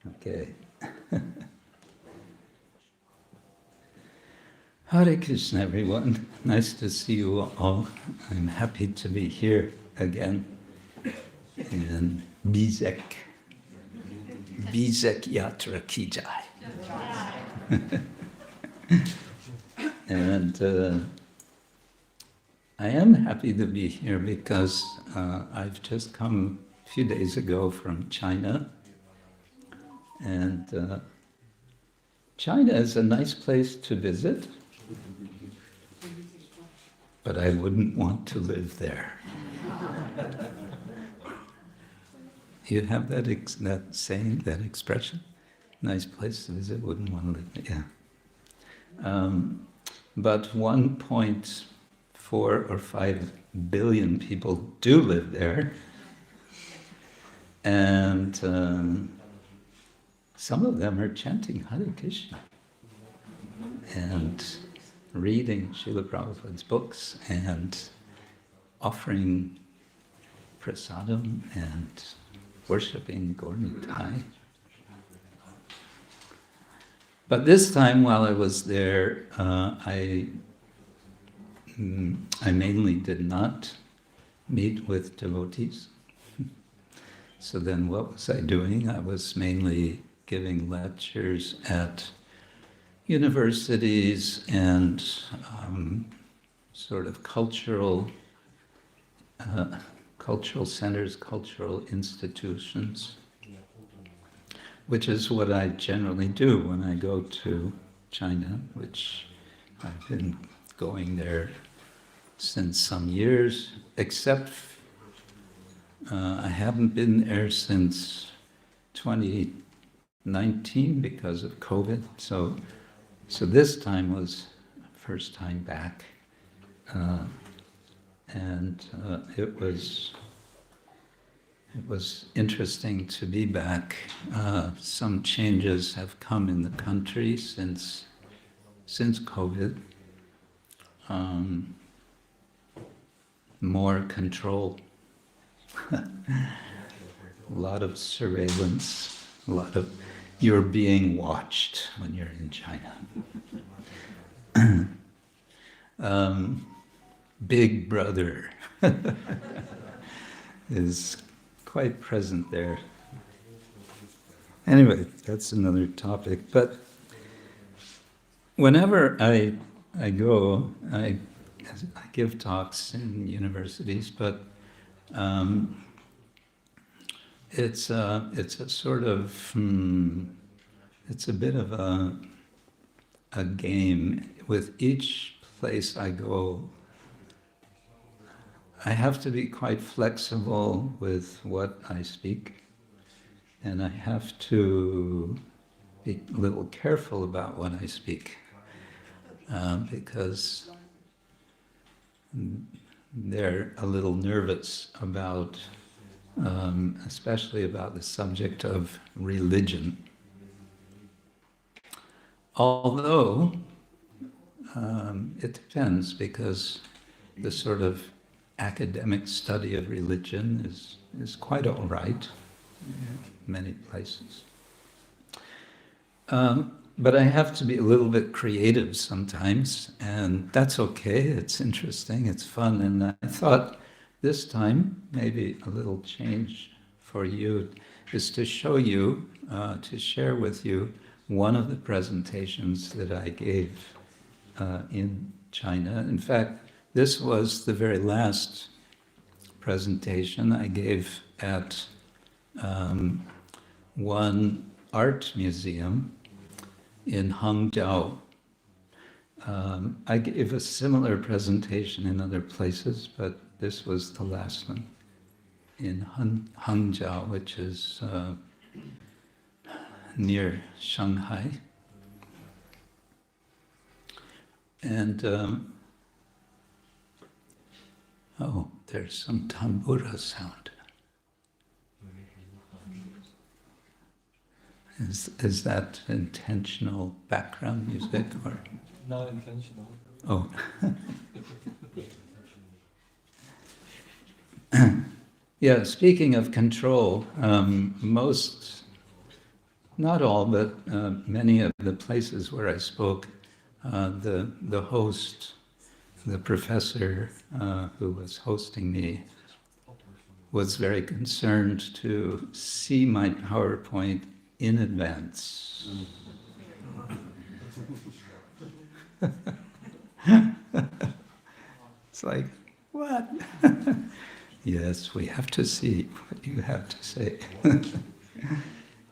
Okay. Hare Krishna, everyone. Nice to see you all. I'm happy to be here again in Bizek. Bizek Yatra Ki Jai. And I am happy to be here because I've just come a few days ago from China. And China is a nice place to visit, but I wouldn't want to live there. You have that saying, that expression? Nice place to visit, wouldn't want to live there. Yeah. But 1.4 or 5 billion people do live there. And some of them are chanting Hare Krishna and reading Srila Prabhupada's books and offering prasadam and worshipping Gaura-Nitai. But this time, while I was there, I mainly did not meet with devotees. So then what was I doing? I was mainly giving lectures at universities and sort of cultural centers, cultural institutions, which is what I generally do when I go to China, which I've been going there since some years, except I haven't been there since 2019 because of COVID. So this time was first time back, and it was interesting to be back. Some changes have come in the country since COVID. More control. A lot of surveillance, a lot of you're being watched when you're in China. Big Brother is quite present there. Anyway, that's another topic. But whenever I go, I give talks in universities, but it's a sort of it's a bit of a game. With each place I go, I have to be quite flexible with what I speak, and I have to be a little careful about what I speak, because they're a little nervous about, especially about the subject of religion. Although, it depends, because the sort of academic study of religion is quite all right in many places. But I have to be a little bit creative sometimes, and that's okay, it's interesting, it's fun, and I thought this time, maybe a little change for you is to show you, to share with you one of the presentations that I gave in China. In fact, this was the very last presentation I gave at one art museum in Hangzhou. I gave a similar presentation in other places, but this was the last one in Hangzhou, which is near Shanghai. And oh, there's some tambura sound. Is that intentional background music or? Not intentional. Oh. Yeah, speaking of control, most not all, but many of the places where I spoke, the host, the professor who was hosting me, was very concerned to see my PowerPoint in advance. It's like, what? Yes, we have to see what you have to say.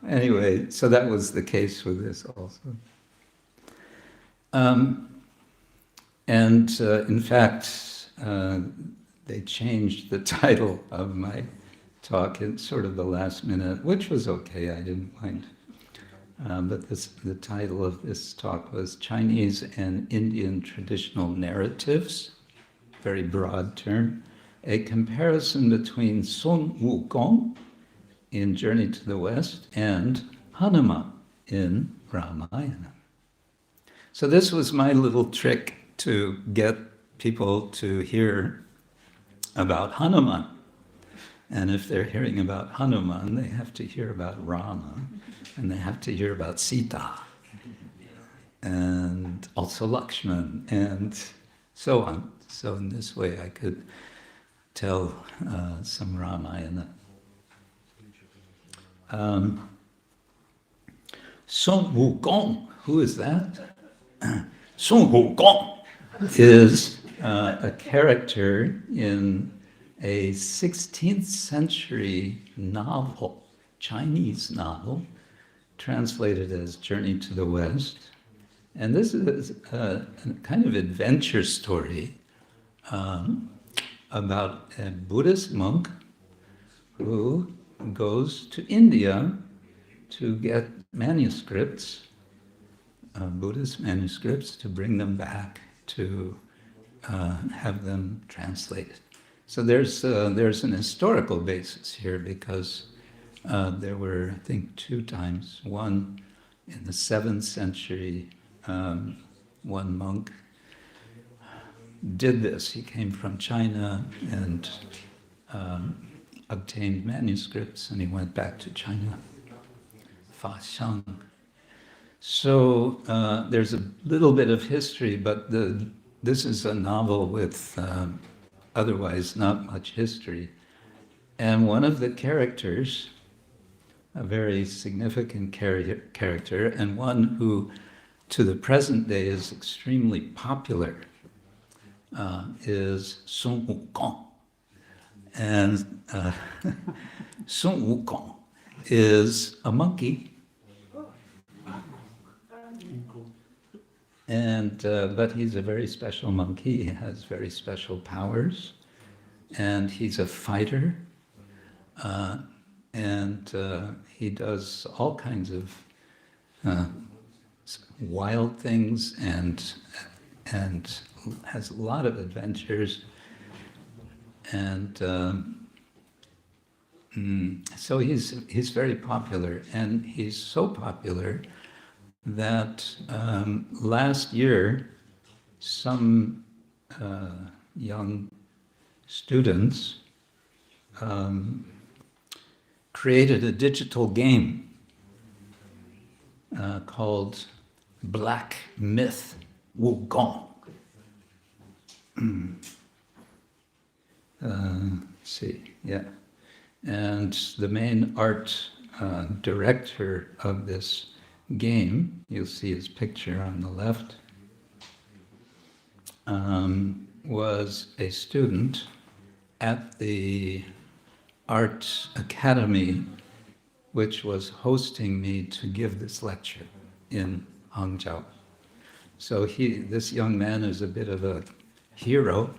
Anyway, so that was the case with this also. In fact, they changed the title of my talk at sort of the last minute, which was okay, I didn't mind. But the title of this talk was Chinese and Indian Traditional Narratives, very broad term, a comparison between Sun Wukong in Journey to the West and Hanuman in Ramayana. So this was my little trick to get people to hear about Hanuman. And if they're hearing about Hanuman, they have to hear about Rama, and they have to hear about Sita, and also Lakshman, and so on. So in this way I could tell some Ramayana. Sun Wukong, who is that? Sun Wukong is a character in a 16th century novel, Chinese novel, translated as Journey to the West. And this is a kind of adventure story about a Buddhist monk who goes to India to get manuscripts, Buddhist manuscripts, to bring them back to have them translated. So there's an historical basis here because there were, I think, two times. One in the 7th century, one monk did this. He came from China and obtained manuscripts, and he went back to China. Fa Xiang. So there's a little bit of history, but this is a novel with otherwise not much history. And one of the characters, a very significant character, and one who to the present day is extremely popular, is Sun Wukong. And Sun Wukong is a monkey. And but he's a very special monkey. He has very special powers, and he's a fighter, and he does all kinds of wild things, and has a lot of adventures, and so he's very popular, and he's so popular that last year some young students created a digital game called Black Myth Wukong. Let's see, yeah. And the main art director of this game, you'll see his picture on the left, was a student at the Art Academy, which was hosting me to give this lecture in Hangzhou. So this young man is a bit of a hero,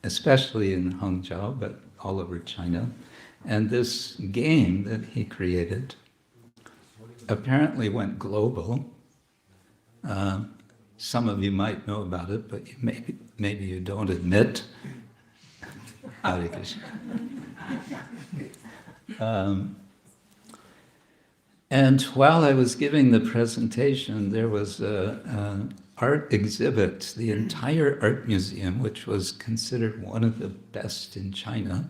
especially in Hangzhou, but all over China. And this game that he created apparently went global. Some of you might know about it, but maybe you don't admit. Hare Krishna. And while I was giving the presentation, there was an art exhibit, the entire art museum, which was considered one of the best in China,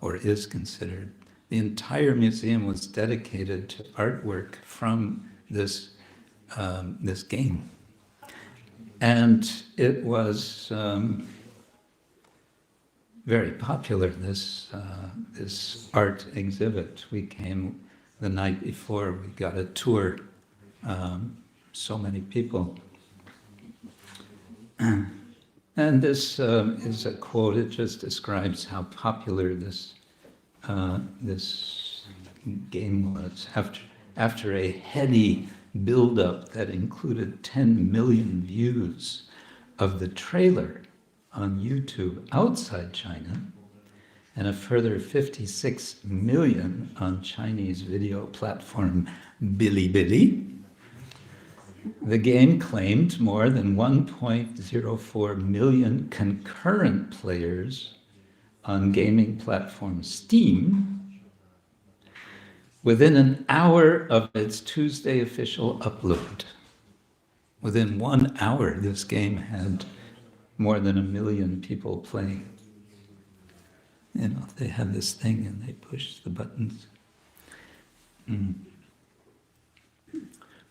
or is considered The entire museum was dedicated to artwork from this game. And it was very popular, this art exhibit. We came the night before, we got a tour, so many people. And this is a quote, it just describes how popular this game was. After a heady build-up that included 10 million views of the trailer on YouTube outside China, and a further 56 million on Chinese video platform Bilibili, the game claimed more than 1.04 million concurrent players on gaming platform Steam within an hour of its Tuesday official upload. Within 1 hour, this game had more than 1 million people playing. You know, they had this thing and they pushed the buttons.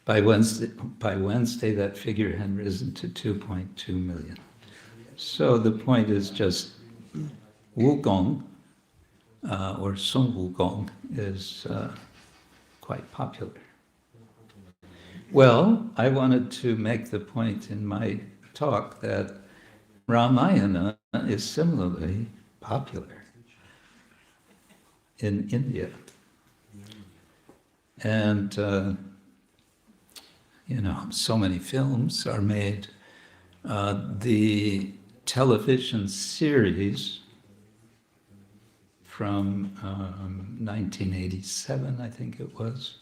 By Wednesday, that figure had risen to 2.2 million. So the point is just Wukong, or Sun Wukong, is quite popular. Well, I wanted to make the point in my talk that Ramayana is similarly popular in India. And, you know, so many films are made. The television series from 1987, I think it was,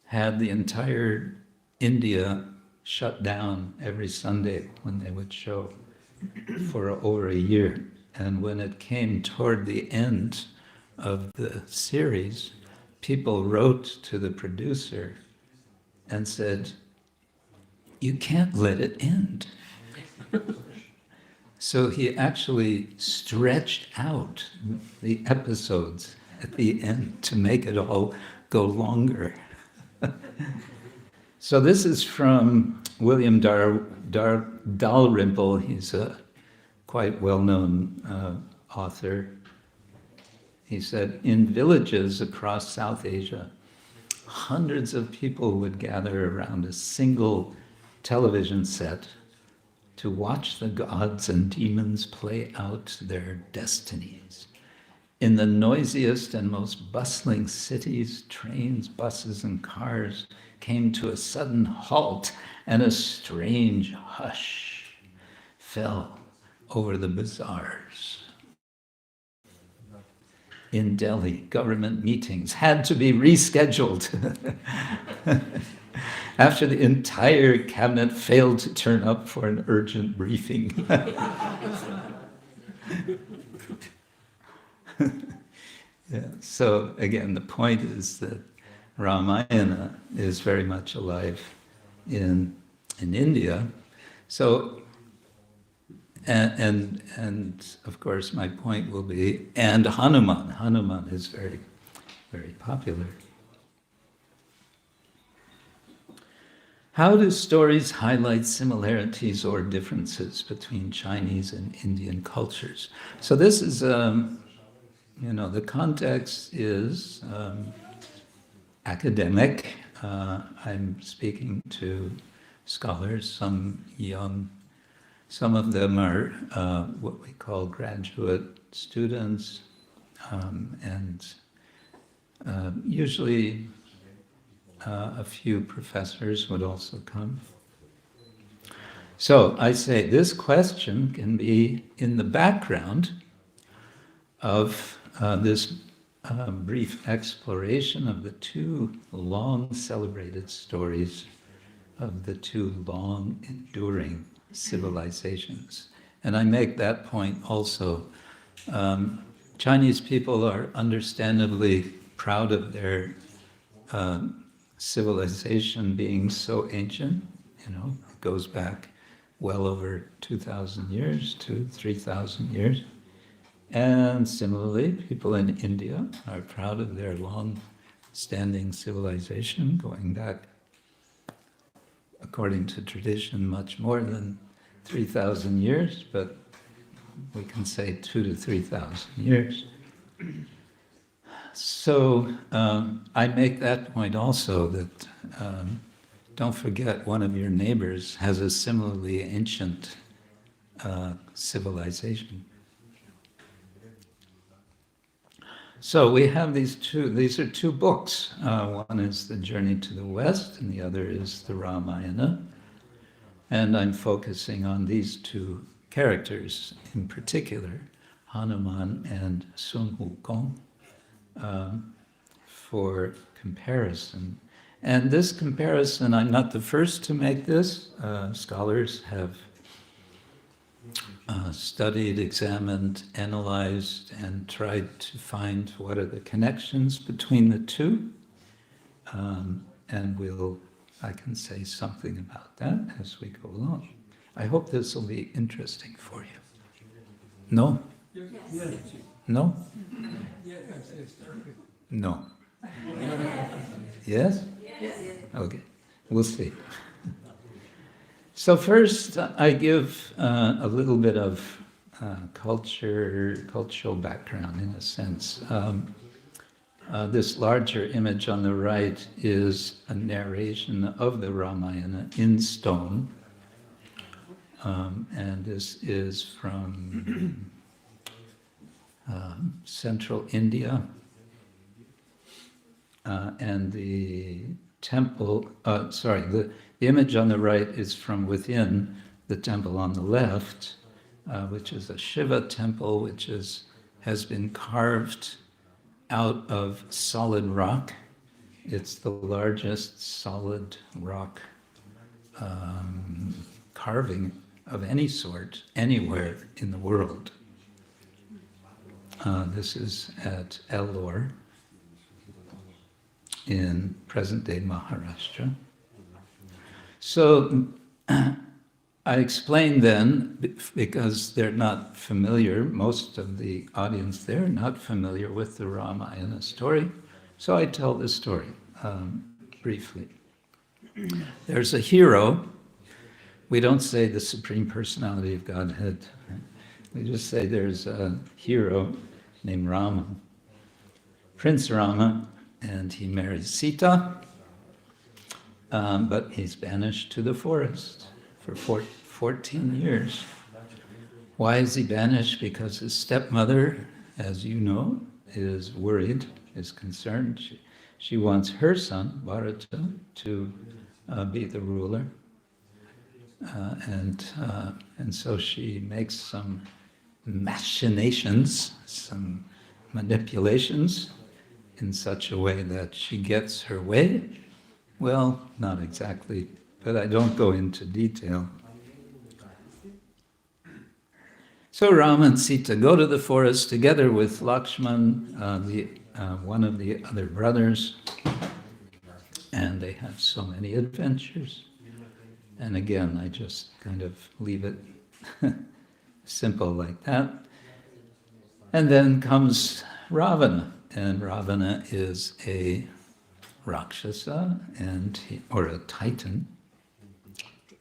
had the entire India shut down every Sunday when they would show for over a year. And when it came toward the end of the series, people wrote to the producer and said, "You can't let it end." So he actually stretched out the episodes at the end to make it all go longer. So this is from William Dalrymple. He's a quite well-known author. He said, in villages across South Asia, hundreds of people would gather around a single television set to watch the gods and demons play out their destinies. In the noisiest and most bustling cities, trains, buses, and cars came to a sudden halt, and a strange hush fell over the bazaars. In Delhi, government meetings had to be rescheduled after the entire cabinet failed to turn up for an urgent briefing. Yeah, so again, the point is that Ramayana is very much alive in India. So, and of course, my point will be, and Hanuman. Hanuman is very, very popular. How do stories highlight similarities or differences between Chinese and Indian cultures? So this is, you know, the context is academic. I'm speaking to scholars, some young, some of them are what we call graduate students, and usually a few professors would also come. So I say this question can be in the background of this brief exploration of the two long celebrated stories of the two long enduring civilizations. And I make that point also. Chinese people are understandably proud of their civilization being so ancient. You know, it goes back well over 2,000 years, 3,000 years. And similarly, people in India are proud of their long-standing civilization, going back, according to tradition, much more than 3,000 years, but we can say 2,000 to 3,000 years. So I make that point also, that don't forget one of your neighbors has a similarly ancient civilization. So we have these are two books. One is The Journey to the West, and the other is the Ramayana. And I'm focusing on these two characters in particular, Hanuman and Sun Wukong, for comparison. And this comparison, I'm not the first to make this. Scholars have studied, examined, analyzed, and tried to find what are the connections between the two. And I can say something about that as we go along. I hope this will be interesting for you. No? Yes. No? No. Yes? Yes. Okay, we'll see. So first, I give a little bit of cultural background, in a sense. This larger image on the right is a narration of the Ramayana in stone. And this is from central India. And the temple, the image on the right is from within the temple on the left, which is a Shiva temple, which has been carved out of solid rock. It's the largest solid rock carving of any sort anywhere in the world. This is at Ellore in present-day Maharashtra. So I explained then, because they're not familiar, most of the audience there are not familiar with the Ramayana story, so I tell the story briefly. There's a hero. We don't say the Supreme Personality of Godhead. We just say there's a hero named Rama, Prince Rama, and he marries Sita, but he's banished to the forest for 14 years. Why is he banished? Because his stepmother, as you know, is worried, is concerned. She wants her son, Bharata, to be the ruler. And so she makes some machinations, some manipulations, in such a way that she gets her way. Well, not exactly, but I don't go into detail. So Ram and Sita go to the forest together with Lakshman, one of the other brothers, and they have so many adventures. And again, I just kind of leave it simple like that. And then comes Ravana, and Ravana is a Rakshasa or a Titan,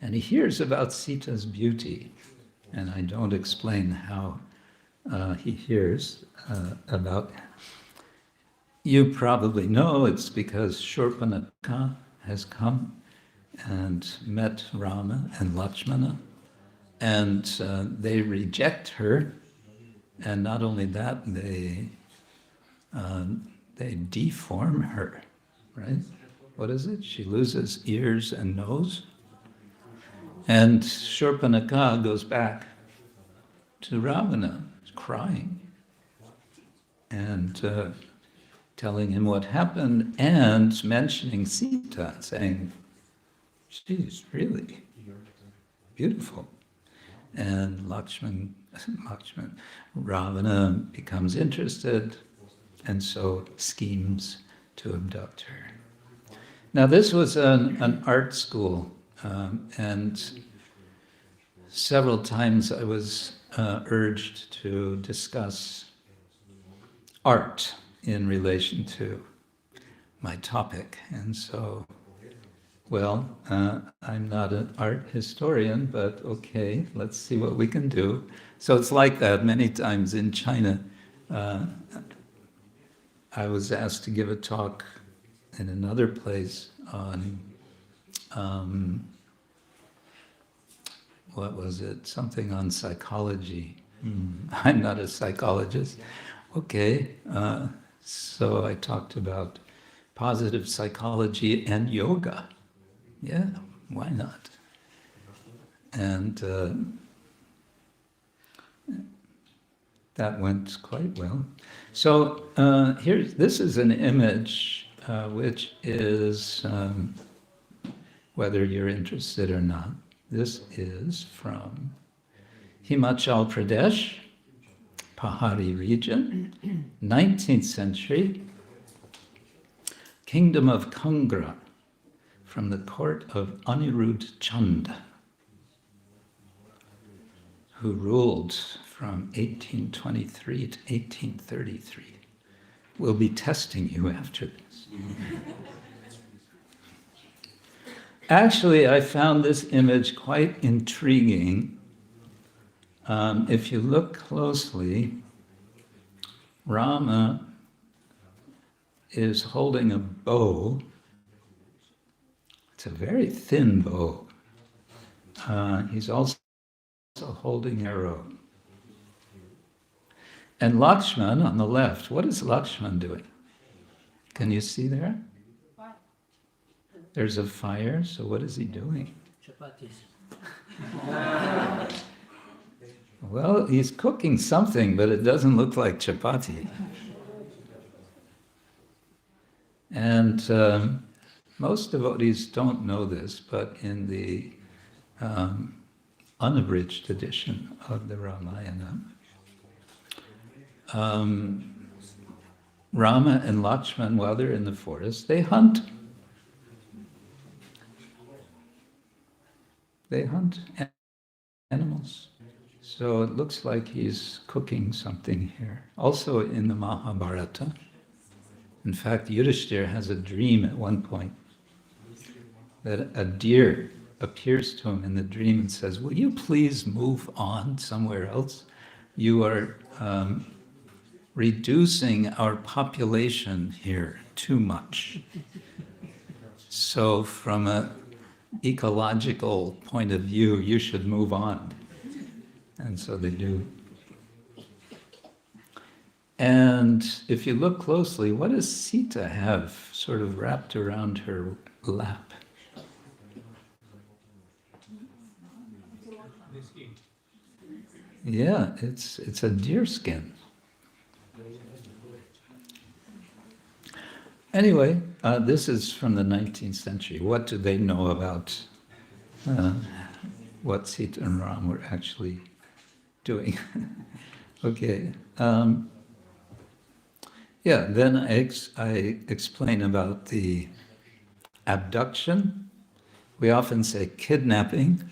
and he hears about Sita's beauty, and I don't explain how he hears about. You probably know it's because Shurpanakha has come and met Rama and Lakshmana, and they reject her, and not only that, they deform her, right? What is it? She loses ears and nose. And Shurpanakha goes back to Ravana, crying, and telling him what happened, and mentioning Sita, saying, she's really beautiful. And Ravana becomes interested, and so schemes to abduct her. Now this was an art school, and several times I was urged to discuss art in relation to my topic. And so, well, I'm not an art historian, but okay, let's see what we can do. So it's like that many times in China. I was asked to give a talk in another place on, what was it? Something on psychology. I'm not a psychologist. Okay, so I talked about positive psychology and yoga. Yeah, why not? And that went quite well. So this is an image which is, whether you're interested or not, this is from Himachal Pradesh, Pahari region, 19th century, Kingdom of Kangra, from the court of Anirudh Chand, who ruled from 1823 to 1833. We'll be testing you after this. Actually, I found this image quite intriguing. If you look closely, Rama is holding a bow. It's a very thin bow. He's also holding an arrow. And Lakshman on the left, what is Lakshman doing? Can you see there? There's a fire, so what is he doing? Chapatis. Well, he's cooking something, but it doesn't look like chapati. And most devotees don't know this, but in the unabridged edition of the Ramayana, Rama and Lakshman, while they're in the forest, they hunt. They hunt animals. So it looks like he's cooking something here. Also in the Mahabharata, in fact, Yudhishthira has a dream at one point that a deer appears to him in the dream and says, "Will you please move on somewhere else? You are reducing our population here too much. So from an ecological point of view, you should move on." And so they do. And if you look closely, what does Sita have sort of wrapped around her lap? Yeah, it's a deer skin. Anyway, this is from the 19th century. What do they know about what Sita and Ram were actually doing? Okay. Yeah, then I explain about the abduction. We often say kidnapping.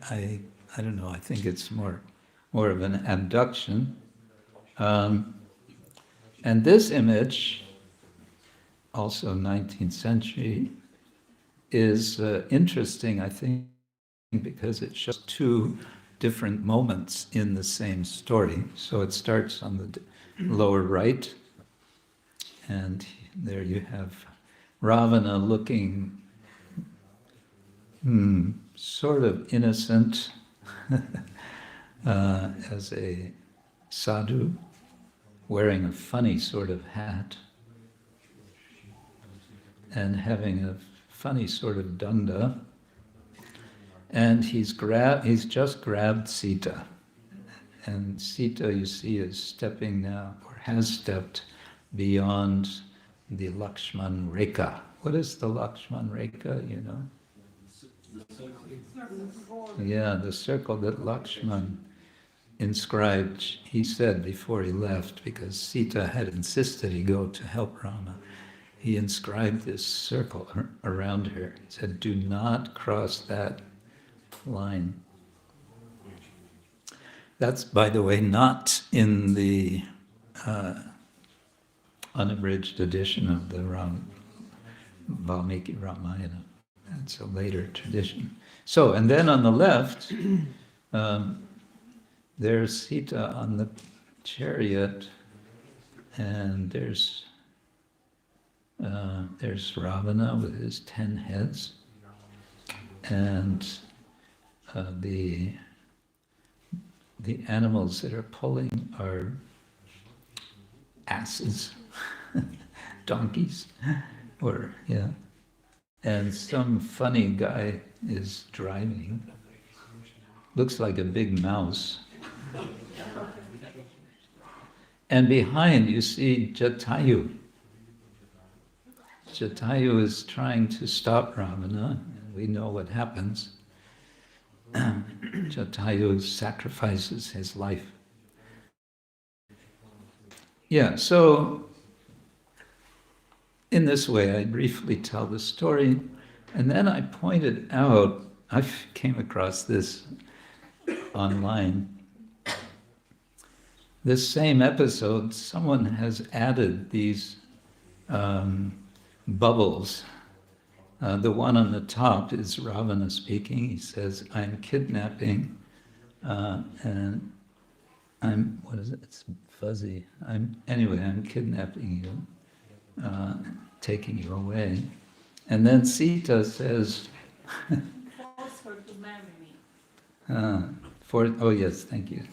I don't know, I think it's more of an abduction. And this image, also 19th century, is interesting, I think, because it shows two different moments in the same story. So it starts on the lower right, and there you have Ravana looking sort of innocent as a sadhu, wearing a funny sort of hat and having a funny sort of danda. And he's just grabbed Sita. And Sita, you see, is stepping now, or has stepped beyond the Lakshman Rekha. What is the Lakshman Rekha, you know? Yeah, the circle that Lakshman inscribed, he said before he left, because Sita had insisted he go to help Rama, he inscribed this circle around her. He said, "Do not cross that line." That's, by the way, not in the unabridged edition of the Valmiki Ramayana. That's a later tradition. So, and then on the left, there's Sita on the chariot, and there's Ravana with his 10 heads, and the animals that are pulling are asses, donkeys, and some funny guy is driving. Looks like a big mouse. And behind you see Jatayu. Jatayu is trying to stop Ravana, and we know what happens. Jatayu sacrifices his life. Yeah, so in this way I briefly tell the story, and then I pointed out, I came across this online, this same episode, someone has added these bubbles. The one on the top is Ravana speaking. He says, I'm kidnapping, and I'm, what is it? It's fuzzy. I'm kidnapping you, taking you away. And then Sita says, force her to marry me. Oh yes, thank you.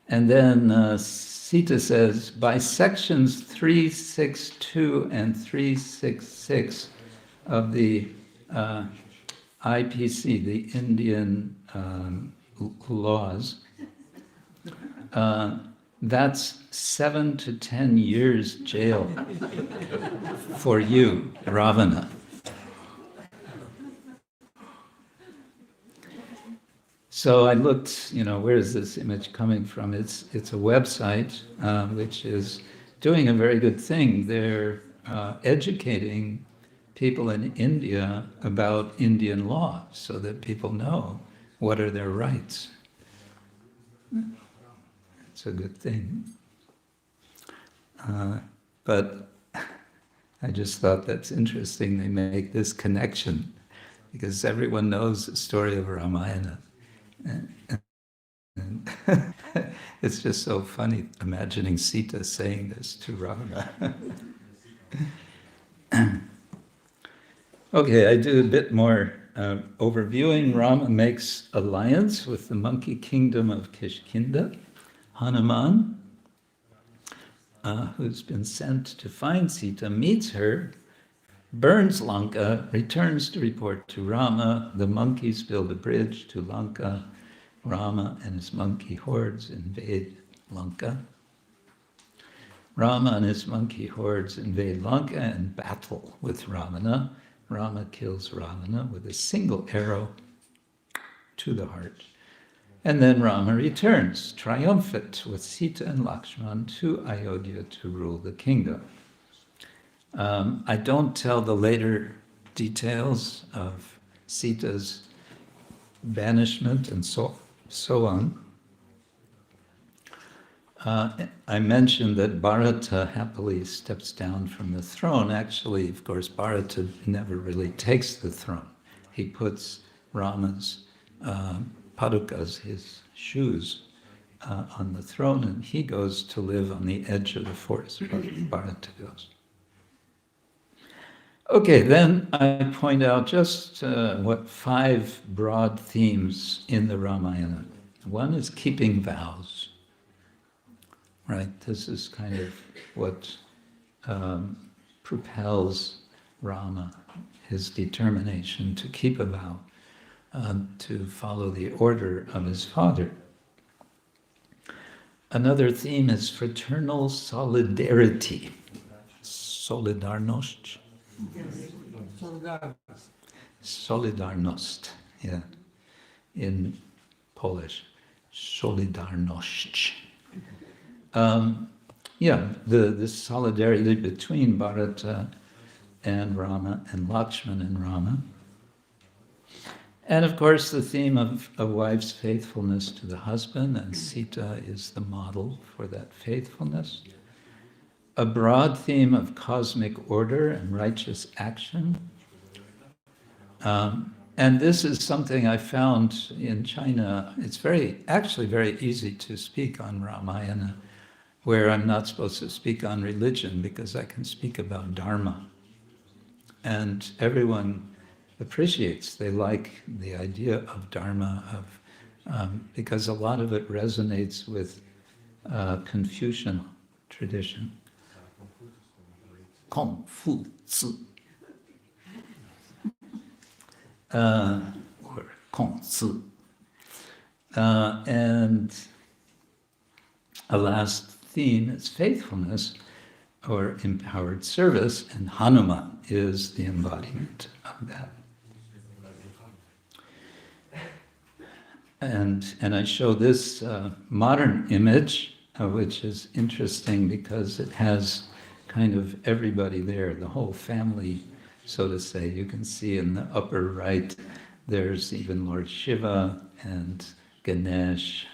And then Sita says, by sections 362 and 366 of the IPC, the Indian laws, that's 7 to 10 years jail for you, Ravana. So I looked, where is this image coming from? It's a website which is doing a very good thing. They're educating people in India about Indian law so that people know what are their rights. It's a good thing. But I just thought that's interesting. They make this connection because everyone knows the story of Ramayana. And it's just so funny imagining Sita saying this to Ravana. Okay, I do a bit more overviewing. Rama makes alliance with the monkey kingdom of Kishkinda. Hanuman, who's been sent to find Sita, meets her, burns Lanka, returns to report to Rama. The monkeys build a bridge to Lanka. Rama and his monkey hordes invade Lanka. Rama and his monkey hordes invade Lanka and battle with Ravana. Rama kills Ravana with a single arrow to the heart. And then Rama returns, triumphant, with Sita and Lakshman to Ayodhya to rule the kingdom. I don't tell the later details of Sita's banishment and so on. I mentioned that Bharata happily steps down from the throne. Actually, of course, Bharata never really takes the throne. He puts Rama's padukas, his shoes, on the throne, and he goes to live on the edge of the forest. Bharata goes. Okay, then I point out just 5 broad themes in the Ramayana. One is keeping vows. Right, this is kind of what propels Rama, his determination to keep a vow, to follow the order of his father. Another theme is fraternal solidarity. Solidarność? Solidarność, yeah, in Polish. Solidarność. The solidarity between Bharata and Rama and Lakshman and Rama. And of course, the theme of a wife's faithfulness to the husband, and Sita is the model for that faithfulness. A broad theme of cosmic order and righteous action. And this is something I found in China. It's actually very easy to speak on Ramayana, where I'm not supposed to speak on religion because I can speak about Dharma. And everyone appreciates, they like the idea of Dharma, because a lot of it resonates with Confucian tradition. Kongfu-zi. Or Kongzi. And a last theme is faithfulness or empowered service, and Hanuman is the embodiment of that. And I show this modern image, which is interesting because it has kind of everybody there, the whole family, so to say. You can see in the upper right, there's even Lord Shiva and Ganesh,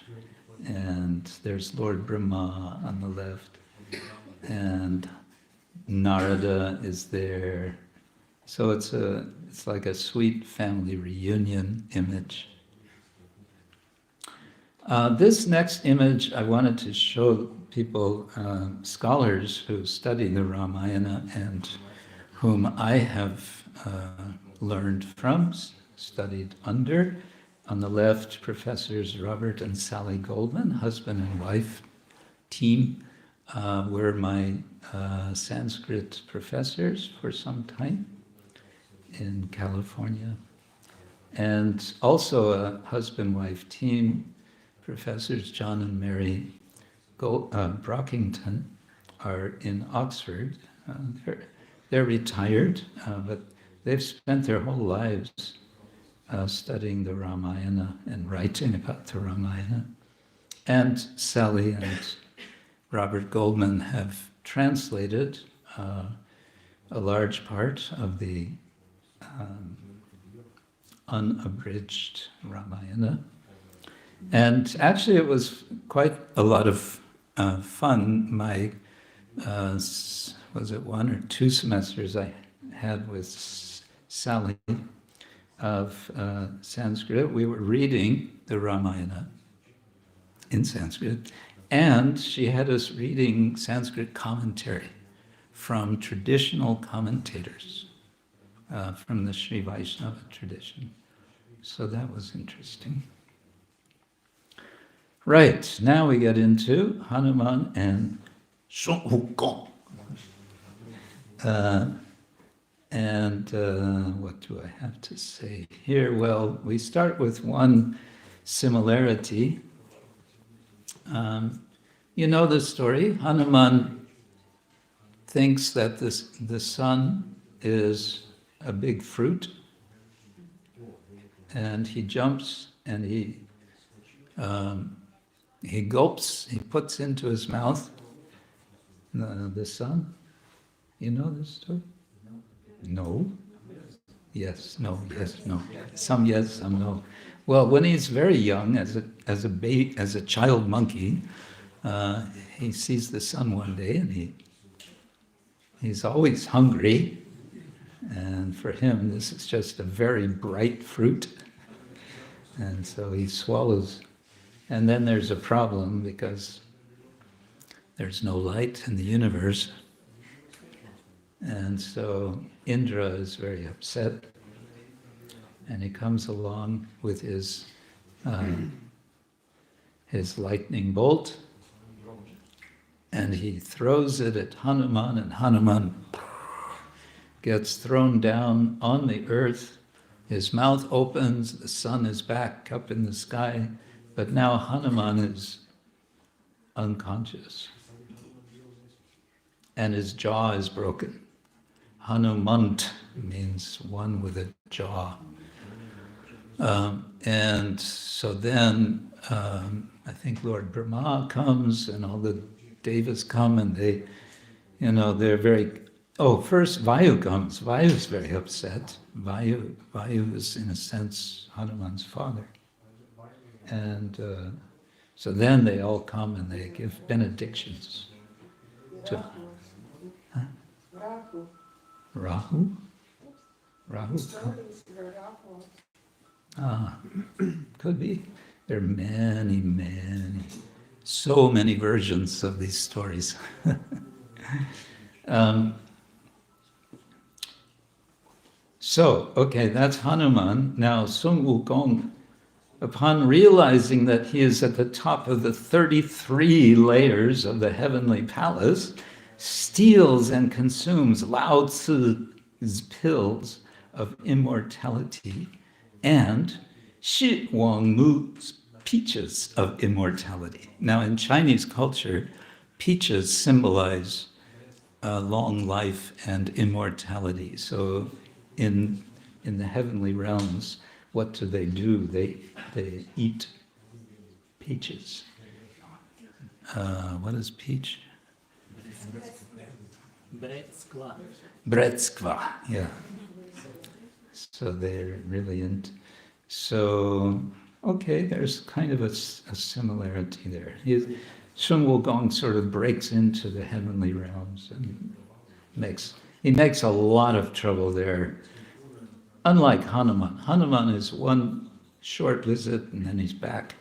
and there's Lord Brahma on the left, and Narada is there. So it's like a sweet family reunion image. This next image I wanted to show people, scholars who study the Ramayana and whom I have learned from, studied under. On the left, Professors Robert and Sally Goldman, husband and wife team, were my Sanskrit professors for some time in California. And also a husband-wife team, Professors John and Mary Brockington, are in Oxford. They're retired, but they've spent their whole lives studying the Ramayana and writing about the Ramayana. And Sally and Robert Goldman have translated a large part of the unabridged Ramayana. And actually it was quite a lot of fun. My, was it 1 or 2 semesters I had with Sally of Sanskrit, we were reading the Ramayana in Sanskrit, and she had us reading Sanskrit commentary from traditional commentators from the Sri Vaishnava tradition. So that was interesting. Right, now we get into Hanuman and Wukong. What do I have to say here? Well, we start with one similarity. You know the story. Hanuman thinks that the sun is a big fruit, and he jumps and he gulps, he puts into his mouth the sun. You know this story? No? Yes, no, yes, no. Some yes, some no. Well, when he's very young, as a child monkey, he sees the sun one day, and he's always hungry. And for him, this is just a very bright fruit. And so he swallows. And then there's a problem because there's no light in the universe. And so Indra is very upset. And he comes along with his lightning bolt. And he throws it at Hanuman, and Hanuman gets thrown down on the earth. His mouth opens, the sun is back up in the sky, but now Hanuman is unconscious. And his jaw is broken. Hanumant means one with a jaw. And so then I think Lord Brahma comes and all the devas come, and they're very Oh, first Vayu comes. Vayu's very upset. Vayu is, in a sense, Hanuman's father. And so then they all come and they give benedictions to Rahu. Rahu. Ah, could be. There are many, so many versions of these stories. So, okay, that's Hanuman. Now, Sun Wukong, upon realizing that he is at the top of the 33 layers of the heavenly palace, steals and consumes Lao Tzu's pills of immortality and Shi Wang Mu's peaches of immortality. Now, in Chinese culture, peaches symbolize long life and immortality. So in the heavenly realms, what do? They eat peaches. What is peach? Bretskva, yeah. So they're really into. So, okay, there's kind of a similarity there. Sun Wukong sort of breaks into the heavenly realms and makes a lot of trouble there. Unlike Hanuman. Hanuman is one short visit and then he's back.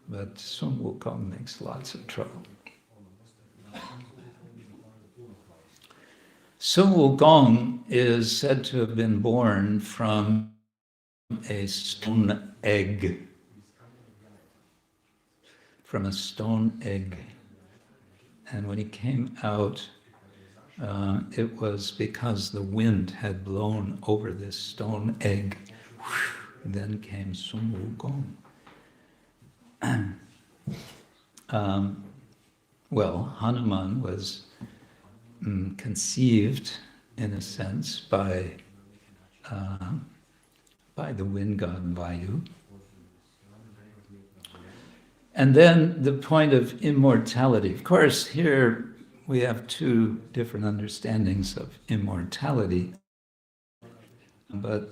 But Sun Wukong makes lots of trouble. Sun Wukong is said to have been born from a stone egg. From a stone egg. And when he came out, it was because the wind had blown over this stone egg. Then came Sun Wukong. Well, Hanuman was conceived, in a sense, by the wind god Vayu. And then the point of immortality. Of course, here we have two different understandings of immortality. But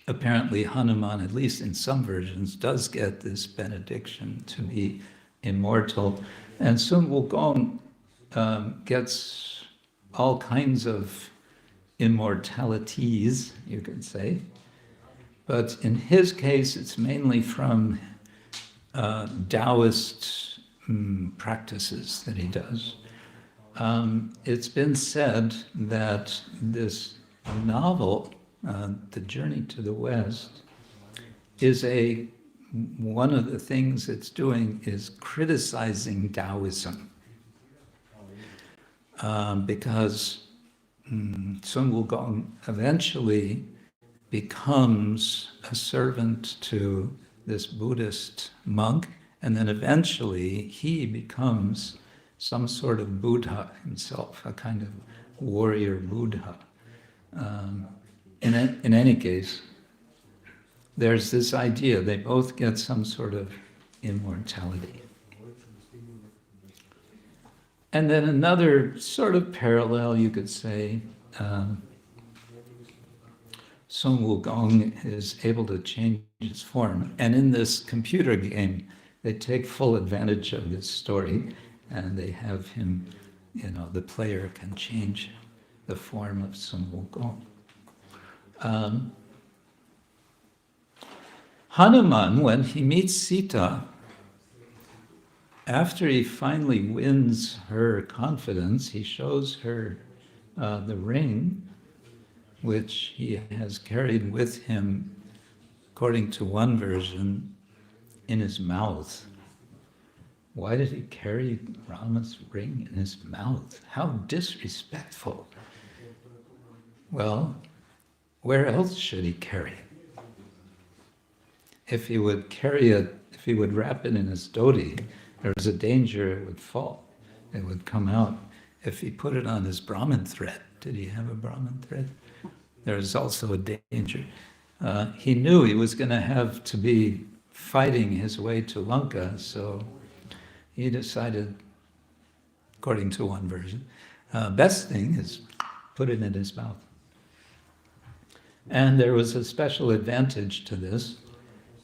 apparently Hanuman, at least in some versions, does get this benediction to be immortal. And Sun Wukong gets all kinds of immortalities, you could say. But in his case, it's mainly from Taoist practices that he does. It's been said that this novel, The Journey to the West, is one of the things it's doing is criticizing Taoism. Because Sun Wukong eventually becomes a servant to this Buddhist monk, and then eventually he becomes some sort of Buddha himself, a kind of warrior Buddha. In any case, there's this idea, they both get some sort of immortality. And then another sort of parallel, you could say, Sun Wukong is able to change his form. And in this computer game, they take full advantage of this story, and they have him, the player can change the form of Sun Wukong. Hanuman, when he meets Sita, after he finally wins her confidence, he shows her the ring, which he has carried with him, according to one version, in his mouth. Why did he carry Rama's ring in his mouth? How disrespectful. Well, where else should he carry it? If he would wrap it in his dhoti, there was a danger it would fall. It would come out. If he put it on his Brahmin thread, did he have a Brahmin thread? There was also a danger. He knew he was going to have to be fighting his way to Lanka, so he decided, according to one version, Best thing is put it in his mouth. And there was a special advantage to this.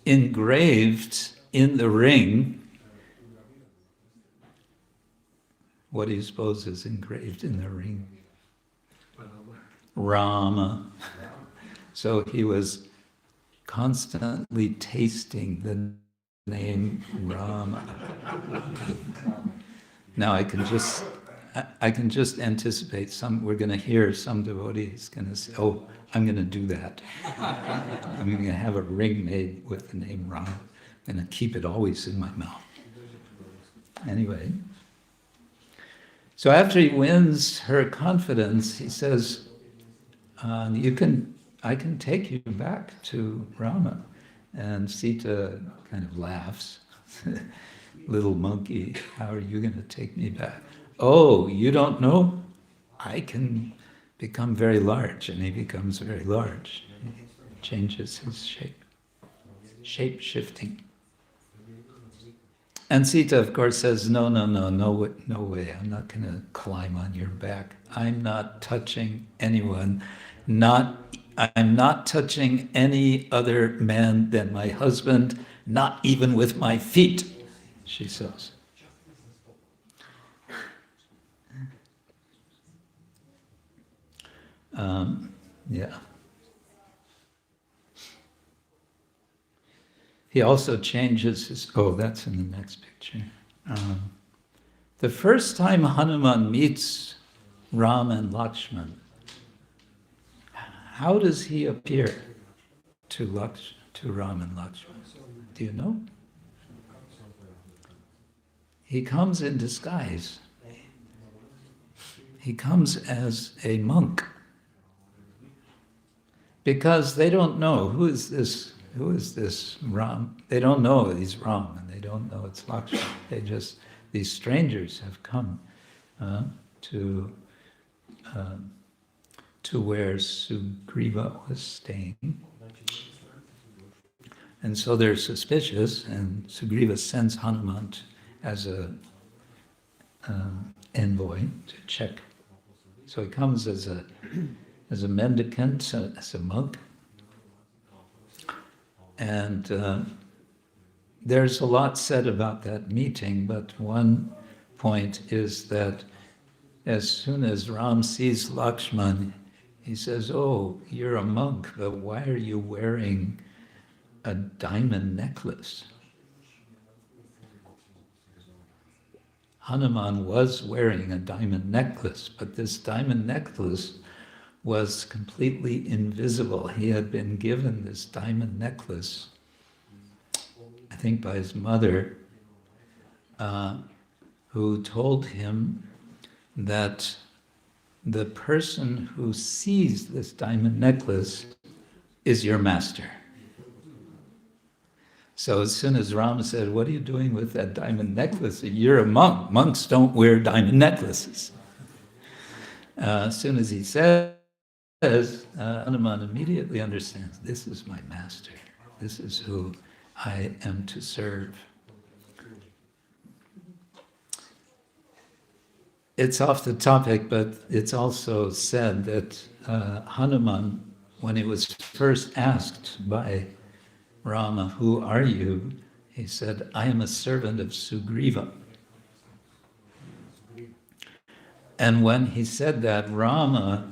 Engraved in the ring, what do you suppose is engraved in the ring? Rama. So he was constantly tasting the name Rama. Now I can just anticipate we're going to hear some devotees going to say, oh, I'm going to do that. I'm going to have a ring made with the name Rama. I'm going to keep it always in my mouth. Anyway, so after he wins her confidence, he says, I can take you back to Rama. And Sita kind of laughs. Little monkey, how are you going to take me back? Oh, you don't know? I can become very large. And he becomes very large. He changes his shape. Shape-shifting. And Sita, of course, says, no way. I'm not going to climb on your back. I'm not touching anyone. I'm not touching any other man than my husband, not even with my feet, she says. Yeah. He also changes his... Oh, that's in the next picture. The first time Hanuman meets Ram and Lakshman, how does he appear to Ram and Lakshman? Do you know? He comes in disguise. He comes as a monk. Because they don't know, who is this Ram? They don't know he's Ram, and they don't know it's Lakshman. These strangers have come to where Sugriva was staying. And so they're suspicious, and Sugriva sends Hanuman as a envoy to check. So he comes as a mendicant, as a monk. And there's a lot said about that meeting, but one point is that as soon as Ram sees Lakshman, he says, oh, you're a monk, but why are you wearing a diamond necklace? Hanuman was wearing a diamond necklace, but this diamond necklace was completely invisible. He had been given this diamond necklace, I think by his mother, who told him that the person who sees this diamond necklace is your master. So as soon as Ram said, what are you doing with that diamond necklace? You're a monk. Monks don't wear diamond necklaces. As soon as he says, Hanuman immediately understands, this is my master. This is who I am to serve. It's off the topic, but it's also said that Hanuman, when he was first asked by Rama, who are you? He said, I am a servant of Sugriva. And when he said that, Rama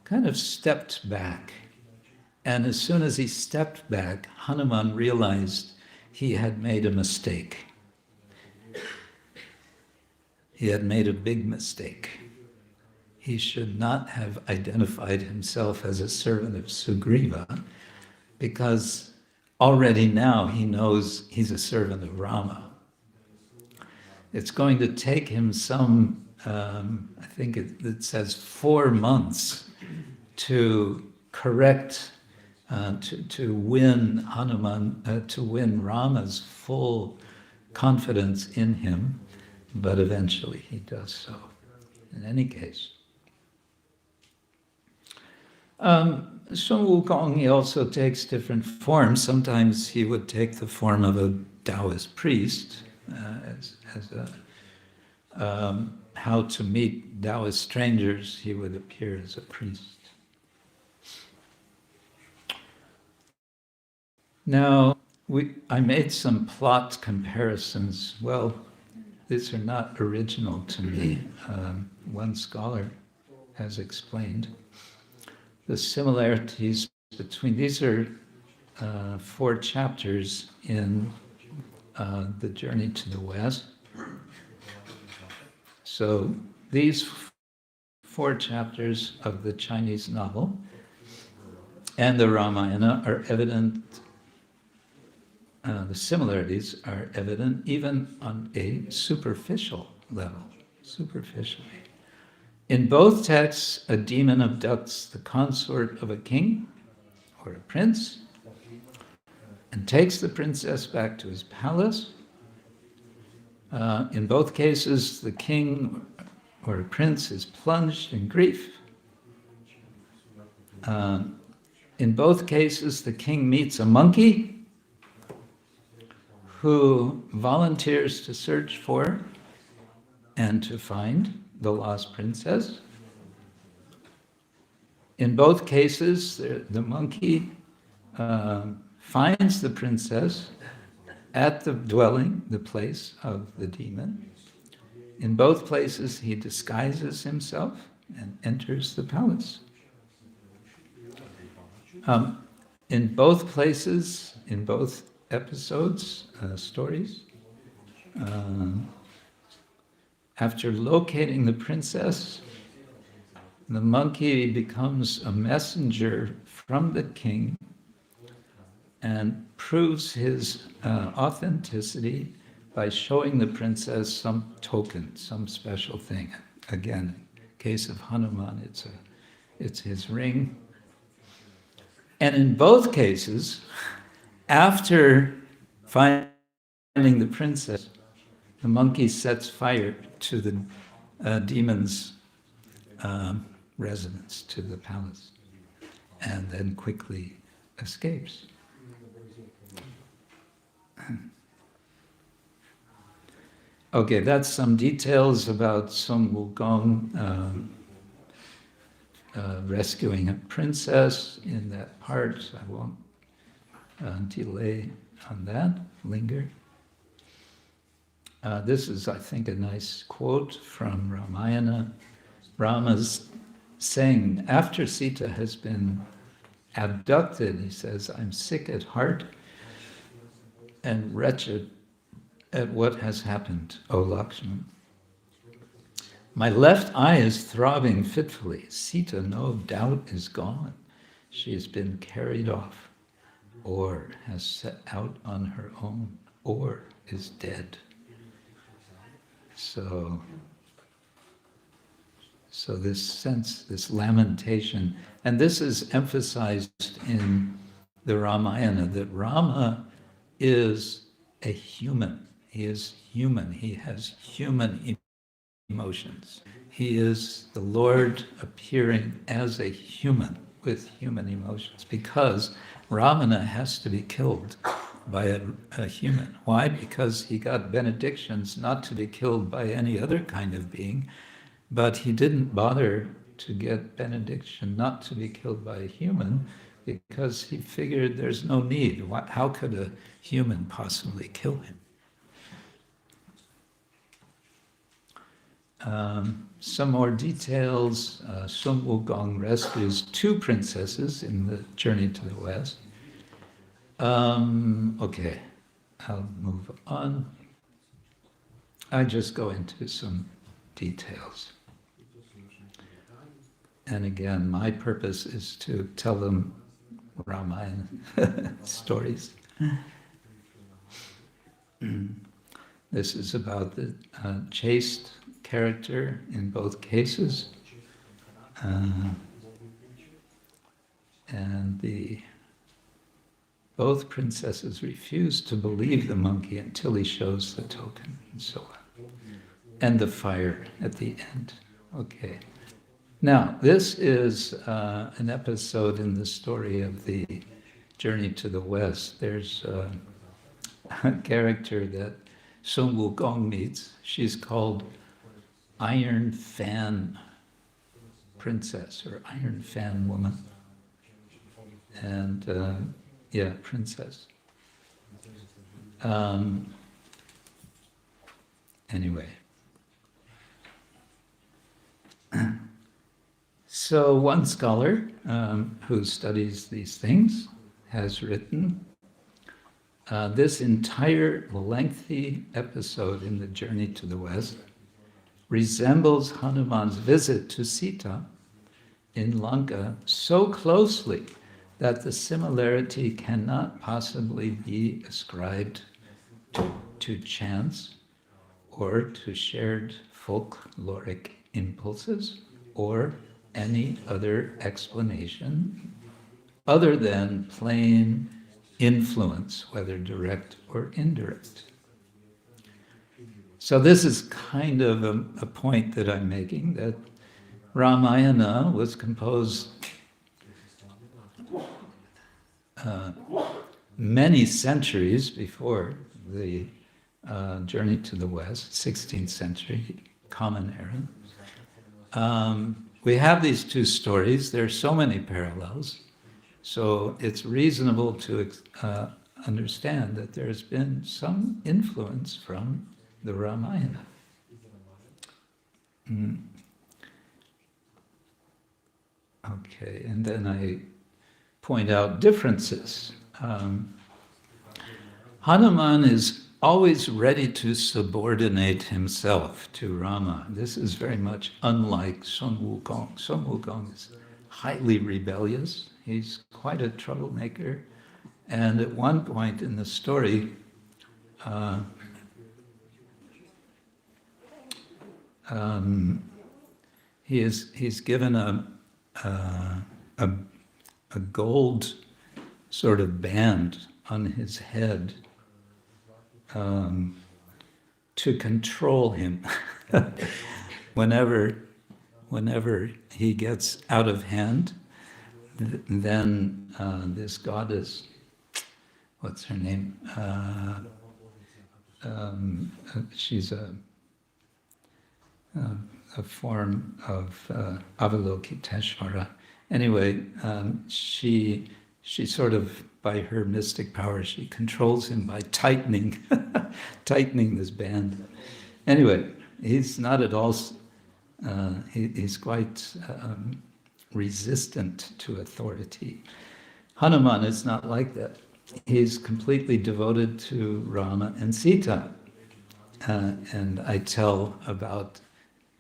kind of stepped back. And as soon as he stepped back, Hanuman realized he had made a mistake. He had made a big mistake. He should not have identified himself as a servant of Sugriva, because already now he knows he's a servant of Rama. It's going to take him some, I think it says 4 months to correct, to win Hanuman, to win Rama's full confidence in him, but eventually he does so. In any case. Sun Wukong, he also takes different forms. Sometimes he would take the form of a Taoist priest, how to meet Taoist strangers, he would appear as a priest. Now, I made some plot comparisons. Well, these are not original to me. One scholar has explained the similarities between, these are 4 chapters in the Journey to the West. So these 4 chapters of the Chinese novel and the Ramayana are evident, the similarities are evident even on a superficial level, superficially. In both texts, a demon abducts the consort of a king or a prince and takes the princess back to his palace. In both cases, the king or a prince is plunged in grief. In both cases, the king meets a monkey who volunteers to search for and to find the lost princess. In both cases, the monkey finds the princess at the dwelling, the place of the demon. In both places, he disguises himself and enters the palace. In both places, in both episodes, stories, after locating the princess, the monkey becomes a messenger from the king and proves his authenticity by showing the princess some token, some special thing. Again, in case of Hanuman, it's his ring. And in both cases, after finding the princess, the monkey sets fire to the demon's residence, to the palace, and then quickly escapes. Okay, that's some details about Sun Wukong rescuing a princess in that part. I won't delay on that, linger. This is, I think, a nice quote from Ramayana. Rama's saying, after Sita has been abducted, he says, I'm sick at heart and wretched at what has happened, O Lakshman. My left eye is throbbing fitfully. Sita, no doubt, is gone. She has been carried off, or has set out on her own, or is dead. So this sense, this lamentation, and this is emphasized in the Ramayana, that Rama is a human. He is human. He has human emotions. He is the Lord appearing as a human with human emotions, because Ravana has to be killed by a human. Why? Because he got benedictions not to be killed by any other kind of being, but he didn't bother to get benediction not to be killed by a human, because he figured there's no need. How could a human possibly kill him? Some more details. Sun Wukong rescues 2 princesses in the journey to the West. Okay, I'll move on. I just go into some details. And again, my purpose is to tell them Ramayana stories. This is about the chaste character in both cases. And both princesses refuse to believe the monkey until he shows the token, and so on. And the fire at the end. Okay. Now, this is an episode in the story of the Journey to the West. There's a character that Sun Wukong meets. She's called Iron Fan princess or Iron Fan woman. And princess. Anyway. So one scholar who studies these things has written, this entire lengthy episode in the Journey to the West resembles Hanuman's visit to Sita in Lanka so closely that the similarity cannot possibly be ascribed to chance or to shared folkloric impulses or any other explanation other than plain influence, whether direct or indirect. So this is kind of a point that I'm making, that Ramayana was composed many centuries before the Journey to the West, 16th century, Common Era. We have these two stories. There are so many parallels. So it's reasonable to understand that there's been some influence from the Ramayana. Okay, and then I point out differences. Hanuman is always ready to subordinate himself to Rama. This is very much unlike Sun Wukong. Sun Wukong is highly rebellious. He's quite a troublemaker. And at one point in the story, he's given a gold sort of band on his head to control him. Whenever he gets out of hand, then this goddess, what's her name? She's a form of Avalokiteshvara. Anyway, she sort of, by her mystic power, she controls him by tightening this band. Anyway, he's not at all, he's quite resistant to authority. Hanuman is not like that. He's completely devoted to Rama and Sita. And I tell about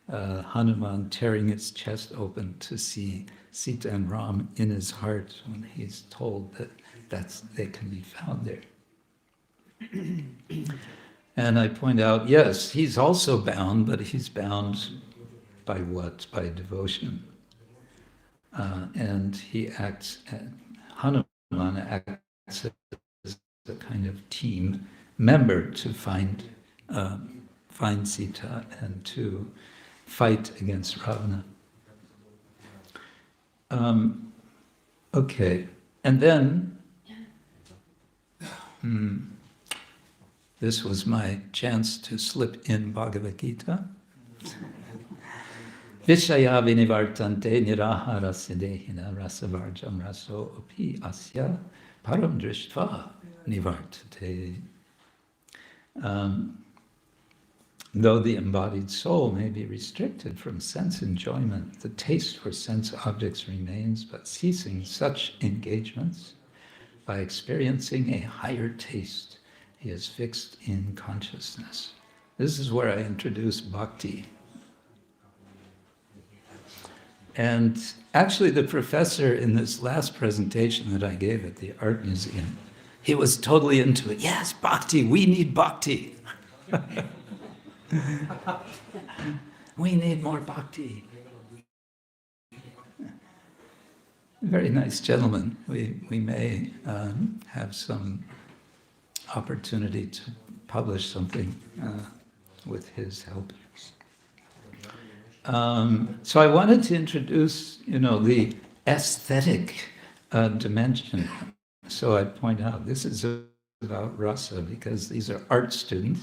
Hanuman tearing his chest open to see Sita and Ram in his heart when he's told that they can be found there. And I point out, yes, he's also bound, but he's bound by what? By devotion. And Hanuman acts as a kind of team member to find Sita and to fight against Ravana. Okay, and then this was my chance to slip in Bhagavad Gita. Vishaya vinivartante nirahara siddhina rasavarjam raso api asya param drishtva nivartate. Though the embodied soul may be restricted from sense enjoyment, the taste for sense objects remains, but ceasing such engagements, by experiencing a higher taste, he is fixed in consciousness. This is where I introduce bhakti. And actually the professor in this last presentation that I gave at the Art Museum, he was totally into it. Yes, bhakti, we need bhakti. We need more bhakti. Very nice gentleman. We may have some opportunity to publish something with his help. So I wanted to introduce, the aesthetic dimension. So I point out this is about rasa because these are art students.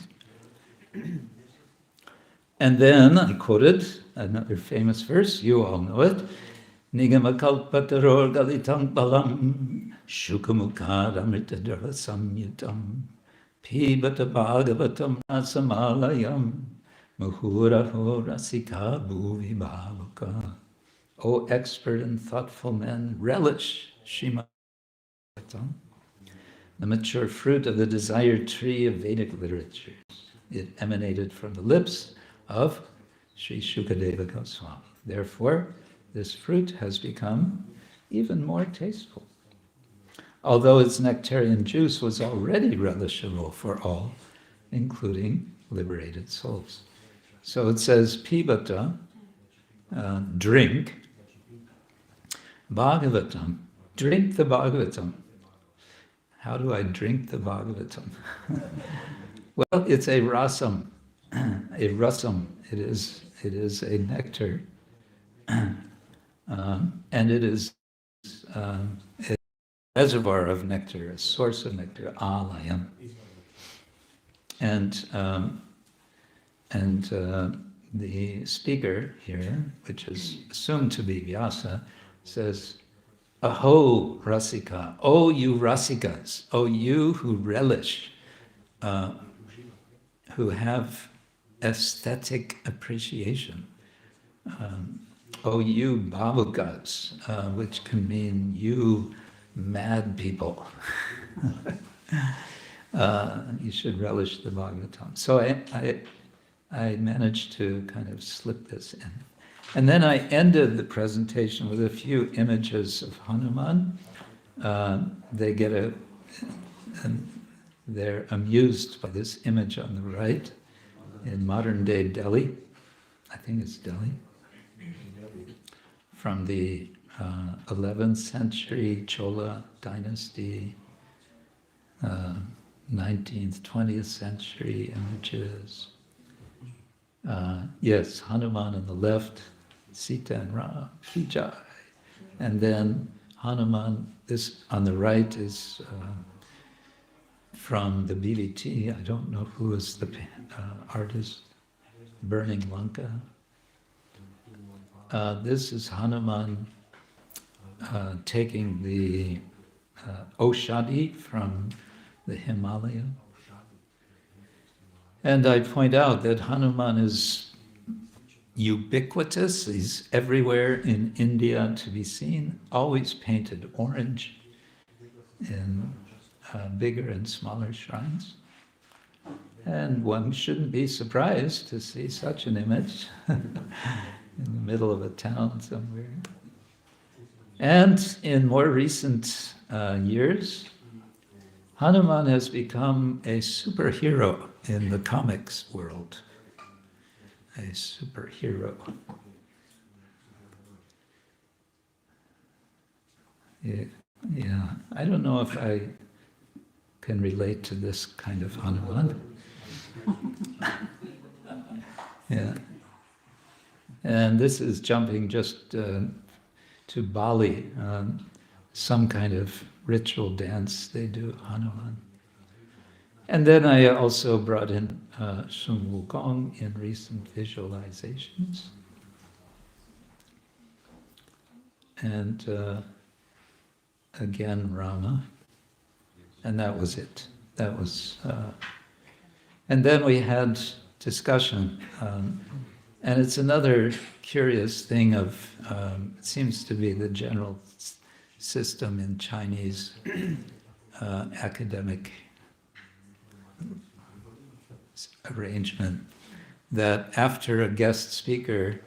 And then I quoted another famous verse, you all know it. Nigamakalpataror galitam balam shukamukadamritadara samyutam pibata bhagavatam rasamalayam muhuraho rasika bhuvi bhavuka. O expert and thoughtful men, relish Srimad Bhagavatam, the mature fruit of the desired tree of Vedic literature. It emanated from the lips of Sri Shukadeva Goswami. Therefore, this fruit has become even more tasteful. Although its nectarian juice was already relishable for all, including liberated souls. So it says, Pibata, drink, Bhagavatam, drink the Bhagavatam. How do I drink the Bhagavatam? Well, it's a rasam, a rasam. It is a nectar, and it is a reservoir of nectar, a source of nectar, alayam. And the speaker here, which is assumed to be Vyasa, says, Aho rasika, O you rasikas, O you who relish, who have aesthetic appreciation. O you bhavukas, which can mean you mad people. You should relish the Bhagavatam. So I managed to kind of slip this in. And then I ended the presentation with a few images of Hanuman. They get they're amused by this image on the right in modern day Delhi. I think it's Delhi. From the 11th century Chola dynasty, 19th, 20th century images. Yes, Hanuman on the left, Sita and Ram, Vijay. And then Hanuman, this on the right is from the BVT. I don't know who is the artist, burning Lanka. This is Hanuman taking the Oshadi from the Himalaya. And I point out that Hanuman is ubiquitous. He's everywhere in India to be seen, always painted orange in bigger and smaller shrines. And one shouldn't be surprised to see such an image in the middle of a town somewhere. And in more recent years, Hanuman has become a superhero in the comics world. A superhero. Yeah, I don't know if I can relate to this kind of Hanuman. Yeah. And this is jumping just to Bali, some kind of ritual dance they do, Hanuman. And then I also brought in some Wukong in recent visualizations. And again, Rama. And that was it. That was, and then we had discussion. And it's another curious thing of, it seems to be the general system in Chinese academic arrangement, that after a guest speaker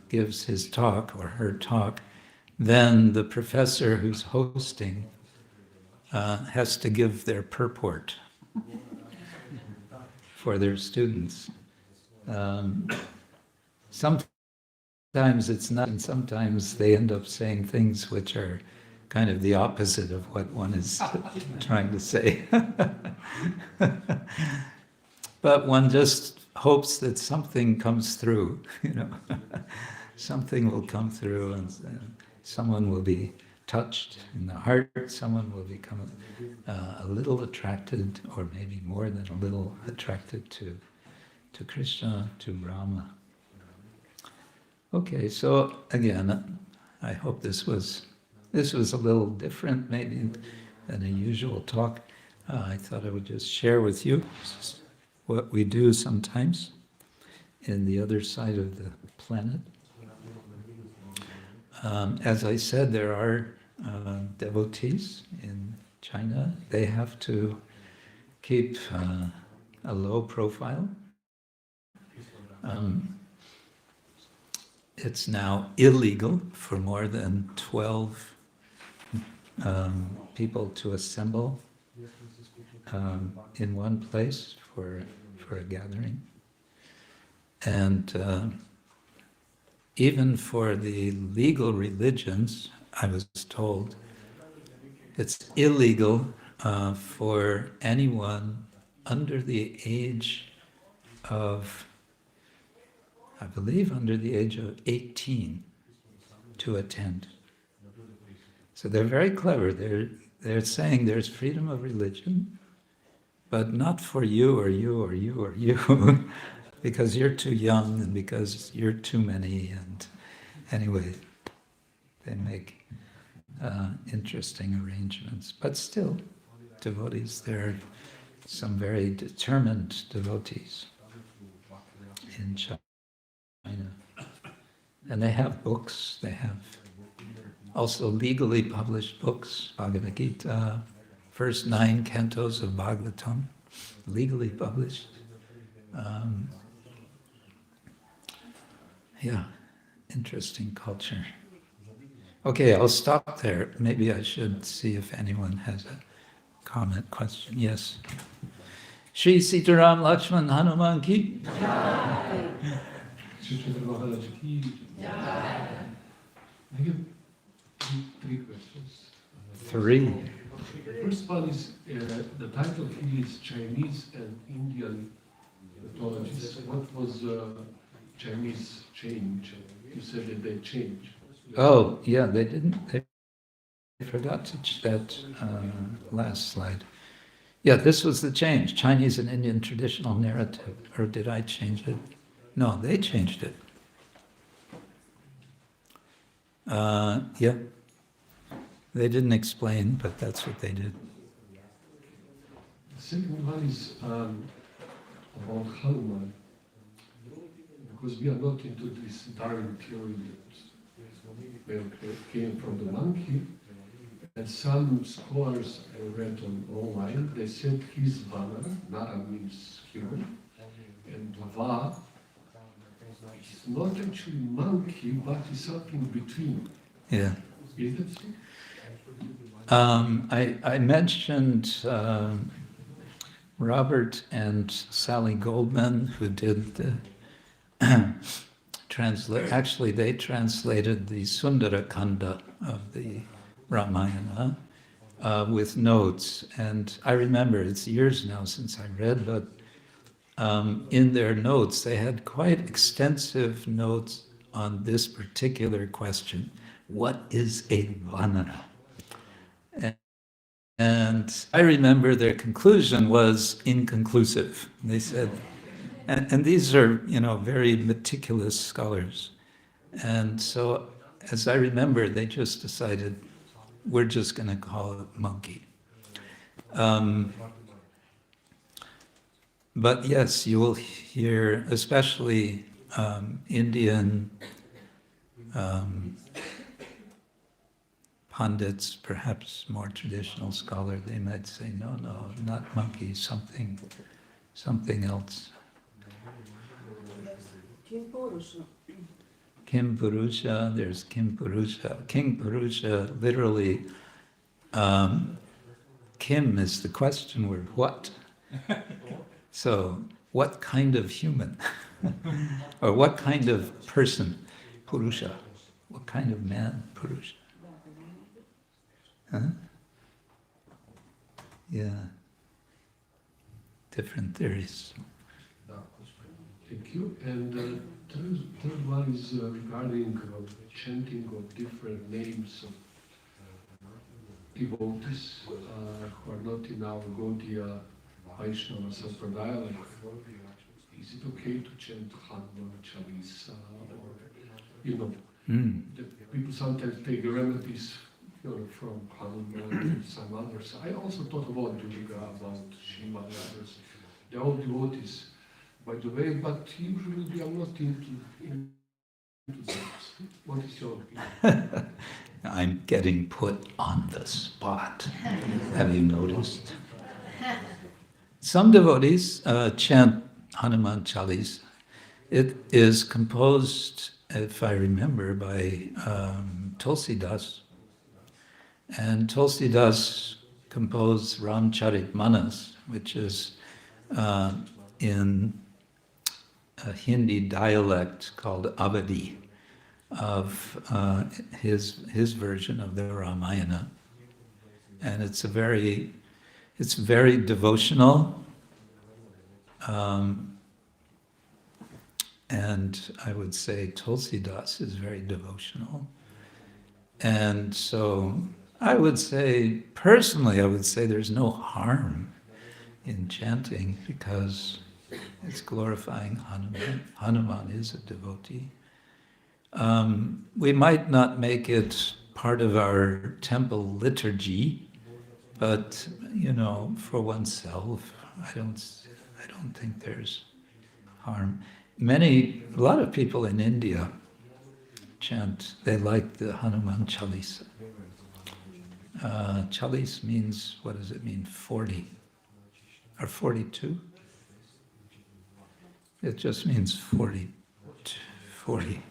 gives his talk or her talk, then the professor who's hosting has to give their purport for their students. Sometimes it's not, and sometimes they end up saying things which are kind of the opposite of what one is trying to say. But one just hopes that something comes through, something will come through and someone will be touched in the heart, someone will become a little attracted, or maybe more than a little attracted to to Krishna, to Rama. Okay, so again, I hope this was a little different maybe than a usual talk. I thought I would just share with you what we do sometimes in the other side of the planet. As I said, there are devotees in China. They have to keep a low profile. It's now illegal for more than 12 people to assemble in one place for a gathering. And even for the legal religions, I was told, it's illegal for anyone under the age of, I believe, under the age of 18 to attend. So they're very clever. They're saying there's freedom of religion, but not for you or you or you or you, because you're too young and because you're too many. And anyway, they make interesting arrangements. But still, devotees, there are some very determined devotees in China. And they have books, they have also legally published books, Bhagavad Gita, first 9 cantos of Bhagavatam, legally published. Yeah, interesting culture. Okay, I'll stop there. Maybe I should see if anyone has a comment, question. Yes. Shri Sitaram Lakshman Hanuman ki. I have 3 questions. 3. The first one is, the title here is Chinese and Indian mythologies. What was Chinese change? You said that they changed. Oh, yeah, they forgot to that last slide. Yeah, this was the change, Chinese and Indian traditional narrative. Or did I change it? No, they changed it. Yeah, they didn't explain, but that's what they did. The second one is about Hanuman, because we are not into this Darwin theory that came from the monkey, and some scholars I read online, they said he's Vana, Nara means human, and Va is not actually monkey, but is something between. Yeah. Is it so? I mentioned Robert and Sally Goldman, who did the actually they translated the Sundarakanda of the Ramayana with notes. And I remember, it's years now since I read, but in their notes, they had quite extensive notes on this particular question. What is a Vanara? And I remember their conclusion was inconclusive. They said, and these are, very meticulous scholars. And so, as I remember, they just decided, we're just going to call it monkey. But yes, you will hear, especially Indian pundits, perhaps more traditional scholar, they might say, no, not monkey, something else. Kim Purusha, there's Kim Purusha. King Purusha, literally, Kim is the question word, what? So, what kind of human? Or what kind of person? Purusha. What kind of man? Purusha. Huh? Yeah. Different theories. Thank you. And third one is regarding chanting of different names of devotees who are not in our Gaudiya Vaishnava Sampradaya, like is it okay to chant Hanuman Chalisa or, the people sometimes take remedies, from Hanuman and some others. I also thought about Durga, about Shiva and others. They're all devotees, by the way, but usually I'm not into that. What is your opinion? I'm getting put on the spot. Have you noticed? Some devotees chant Hanuman Chalis. It is composed, if I remember, by Tulsidas. And Tulsidas composed Ramcharitmanas, which is in a Hindi dialect called Avadi, of his version of the Ramayana. And it's very devotional. And I would say Tulsidas is very devotional. And so I would say, personally, there's no harm in chanting because it's glorifying Hanuman. Hanuman is a devotee. We might not make it part of our temple liturgy, but for oneself, I don't think there's harm. A lot of people in India chant. They like the Hanuman Chalisa. Chalis means, what does it mean? 40 or 42? It just means 40. 40.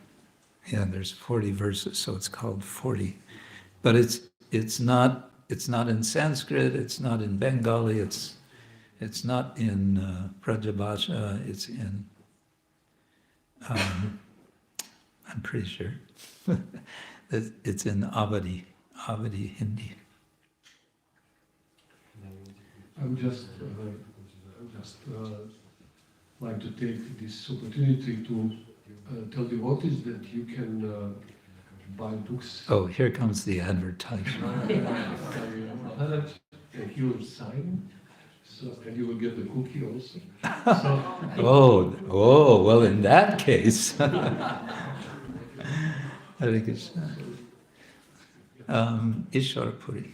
Yeah, there's 40 verses, so it's called 40. But it's not in Sanskrit, it's not in Bengali, it's not in Brajabhasha, it's in I'm pretty sure it's in Avadi Hindi. I'm just like to take this opportunity to tell devotees that you can buy books. Oh, here comes the advertisement. And he will sign, and you will get the cookie also. Well, in that case. Hare Krishna. Ishwara Puri.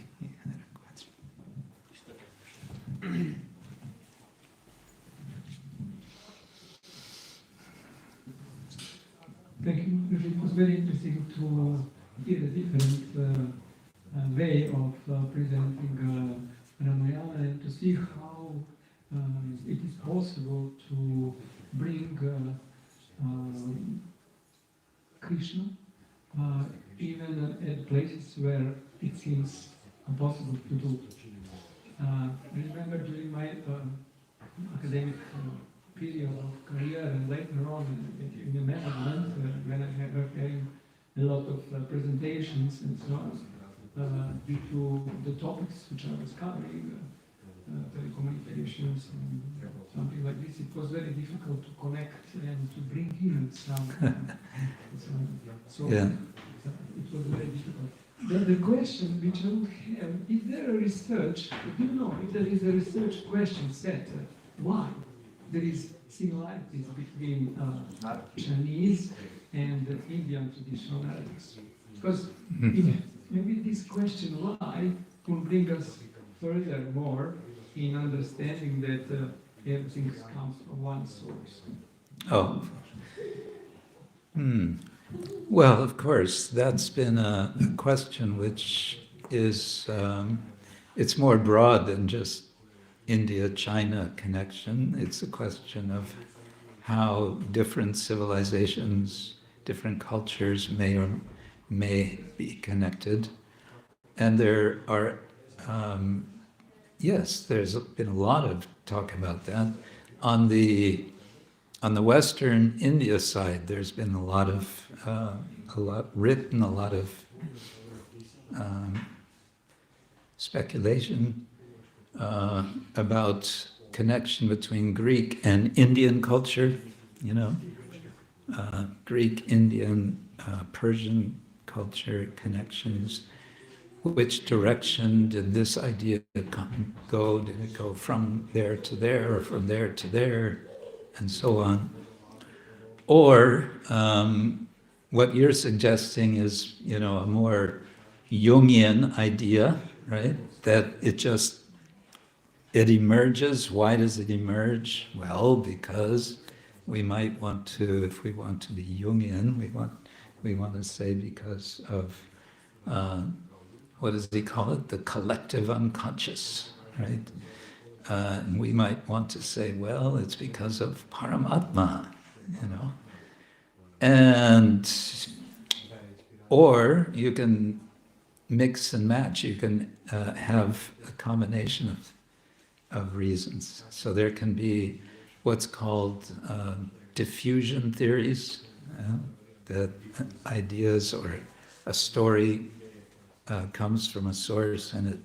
Thank you. It was very interesting to hear a different way of presenting Ramayana and to see how it is possible to bring Krishna even at places where it seems impossible to do. I remember during my academic period of career and later on in the management, when I had having a lot of presentations and so on, due to the topics which I was covering, telecommunications and something like this, it was very difficult to connect and to bring in some so Yeah. it was very difficult. Then the question which I would have, is there a research, do you know if there is a research question set, why there is similarities between Chinese and Indian traditional narratives? Because maybe this question why will bring us further more in understanding that everything comes from one source. Oh. Well, of course, that's been a question which is, it's more broad than just India-China connection. It's a question of how different civilizations, different cultures may or may be connected. And there are, yes, there's been a lot of talk about that. On the Western India side, there's been a lot written, a lot of speculation about connection between Greek and Indian culture, Greek, Indian, Persian culture connections. Which direction did this idea go? Did it go from there to there or from there to there? and so on. Or what you're suggesting is, a more Jungian idea, right? That it emerges. Why does it emerge? Well, because we might want to, if we want to be Jungian, we want to say because of, what does he call it? The collective unconscious, right? And we might want to say, well, it's because of Paramatma, And, or you can mix and match. You can have a combination of reasons. So there can be what's called diffusion theories, that ideas or a story comes from a source and it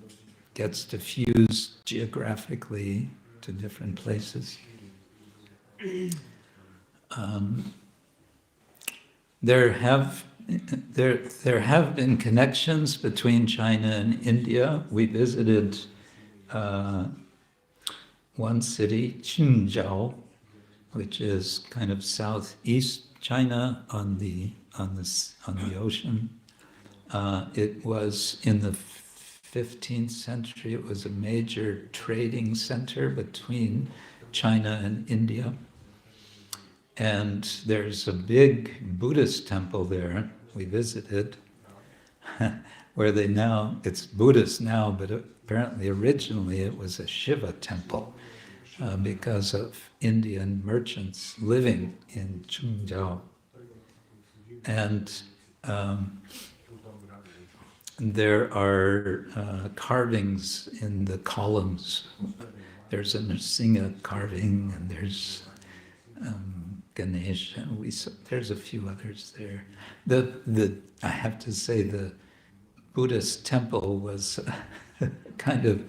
gets diffused geographically to different places. There have been connections between China and India. We visited one city, Qingzhou, which is kind of southeast China on the ocean. It was in the 15th century. It was a major trading center between China and India. And there's a big Buddhist temple there we visited, where it's Buddhist now, but apparently originally it was a Shiva temple because of Indian merchants living in Qingzhou. And there are carvings in the columns. There's a Nrsimha carving, and there's Ganesh, and there's a few others there. I have to say the Buddhist temple was kind of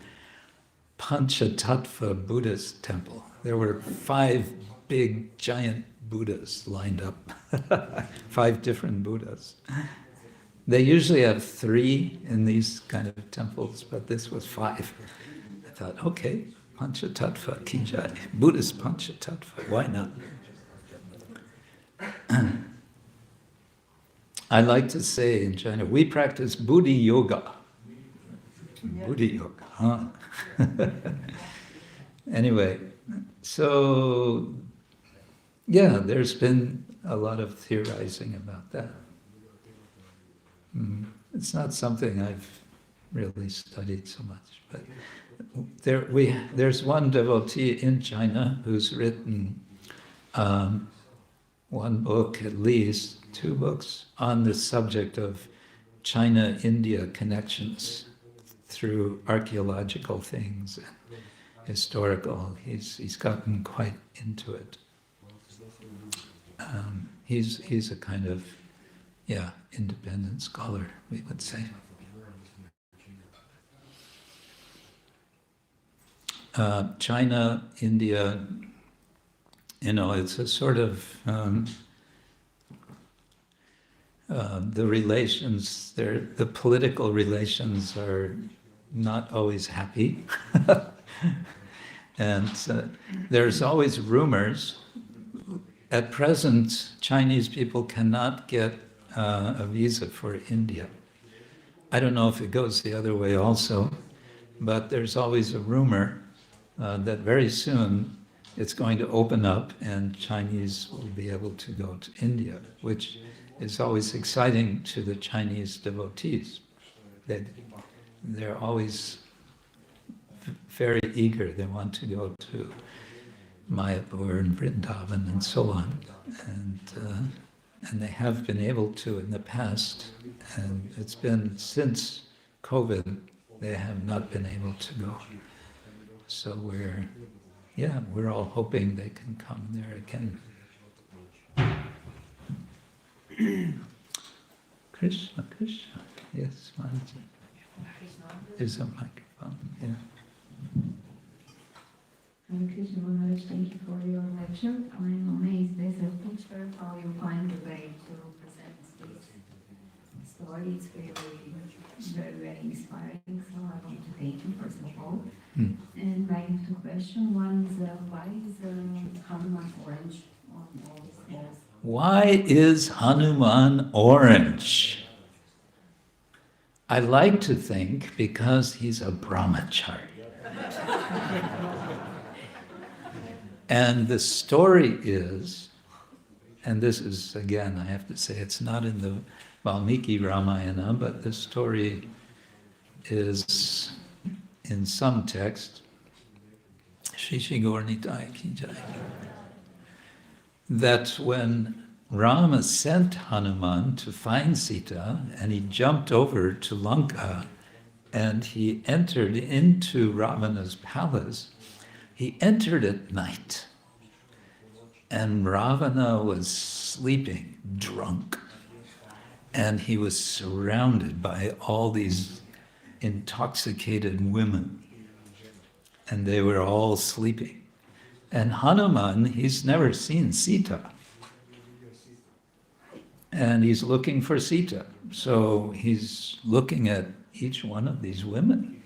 Panchatattva Buddhist temple. There were 5 big giant Buddhas lined up, 5 different Buddhas. They usually have 3 in these kind of temples, but this was 5. I thought, okay, Panchatattva, Kijai, Buddhist Panchatattva, why not? I like to say in China, we practice Buddhi yoga. Yeah. Buddhi yoga, huh? Anyway, so yeah, there's been a lot of theorizing about that. It's not something I've really studied so much, but there's one devotee in China who's written one book, at least 2 books, on the subject of China-India connections through archaeological things and historical. He's gotten quite into it. He's a kind of, independent scholar, we would say. China, India, it's a sort of the relations there. The political relations are not always happy, and there's always rumors. At present, Chinese people cannot get a visa for India. I don't know if it goes the other way also, but there's always a rumor that very soon it's going to open up and Chinese will be able to go to India, which is always exciting to the Chinese devotees. They're always very eager. They want to go to Mayapur and Vrindavan and so on. And they have been able to in the past. And it's been since COVID, they have not been able to go. So we're all hoping they can come there again. Krishna, Krishna. Yes, Manji. There's a microphone, yeah. Krishna Maharaj, thank you for your lecture. I'm amazed as a teacher how you find a way to present these story. It's very inspiring. So I want to thank you first of all. And I have two questions. One is why is Hanuman orange on all the stairs? Why is Hanuman orange? I like to think because he's a brahmachari. And the story is, and this is, again, I have to say, it's not in the Valmiki Ramayana, but the story is in some text, Shishi Gornitai Ki Jai, that when Rama sent Hanuman to find Sita, and he jumped over to Lanka, and he entered into Ravana's palace, he entered at night, and Ravana was sleeping, drunk, and he was surrounded by all these intoxicated women, and they were all sleeping. And Hanuman, he's never seen Sita, and he's looking for Sita. So he's looking at each one of these women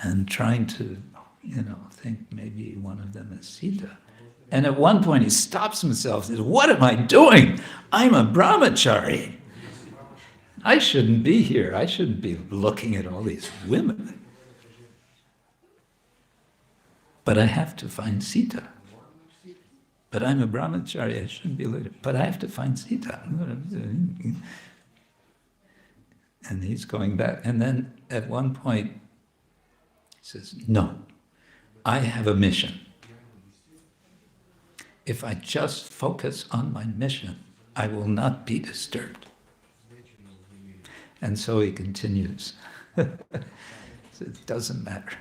and trying to, think maybe one of them is Sita. And at one point he stops himself and says, "What am I doing? I'm a brahmachari. I shouldn't be here. I shouldn't be looking at all these women. But I have to find Sita. But I'm a brahmachari, I shouldn't be looking, but I have to find Sita." And he's going back. And then at one point he says, "No, I have a mission. If I just focus on my mission, I will not be disturbed." And so he continues. So it doesn't matter.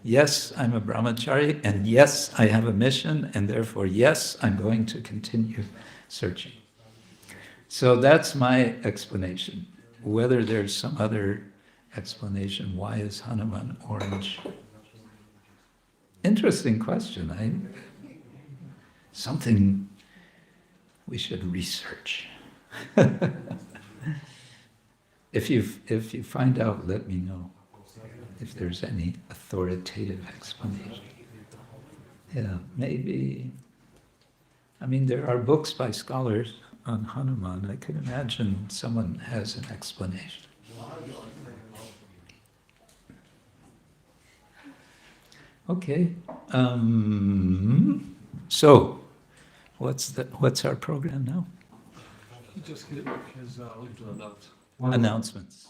Yes, I'm a brahmachari, and yes, I have a mission, and therefore, yes, I'm going to continue searching. So that's my explanation. Whether there's some other explanation, why is Hanuman orange? Interesting question. Something we should research. If you find out, let me know if there's any authoritative explanation. Yeah, maybe. There are books by scholars on Hanuman. I could imagine someone has an explanation. Okay. So, what's our program now? Just his little note. Announcements.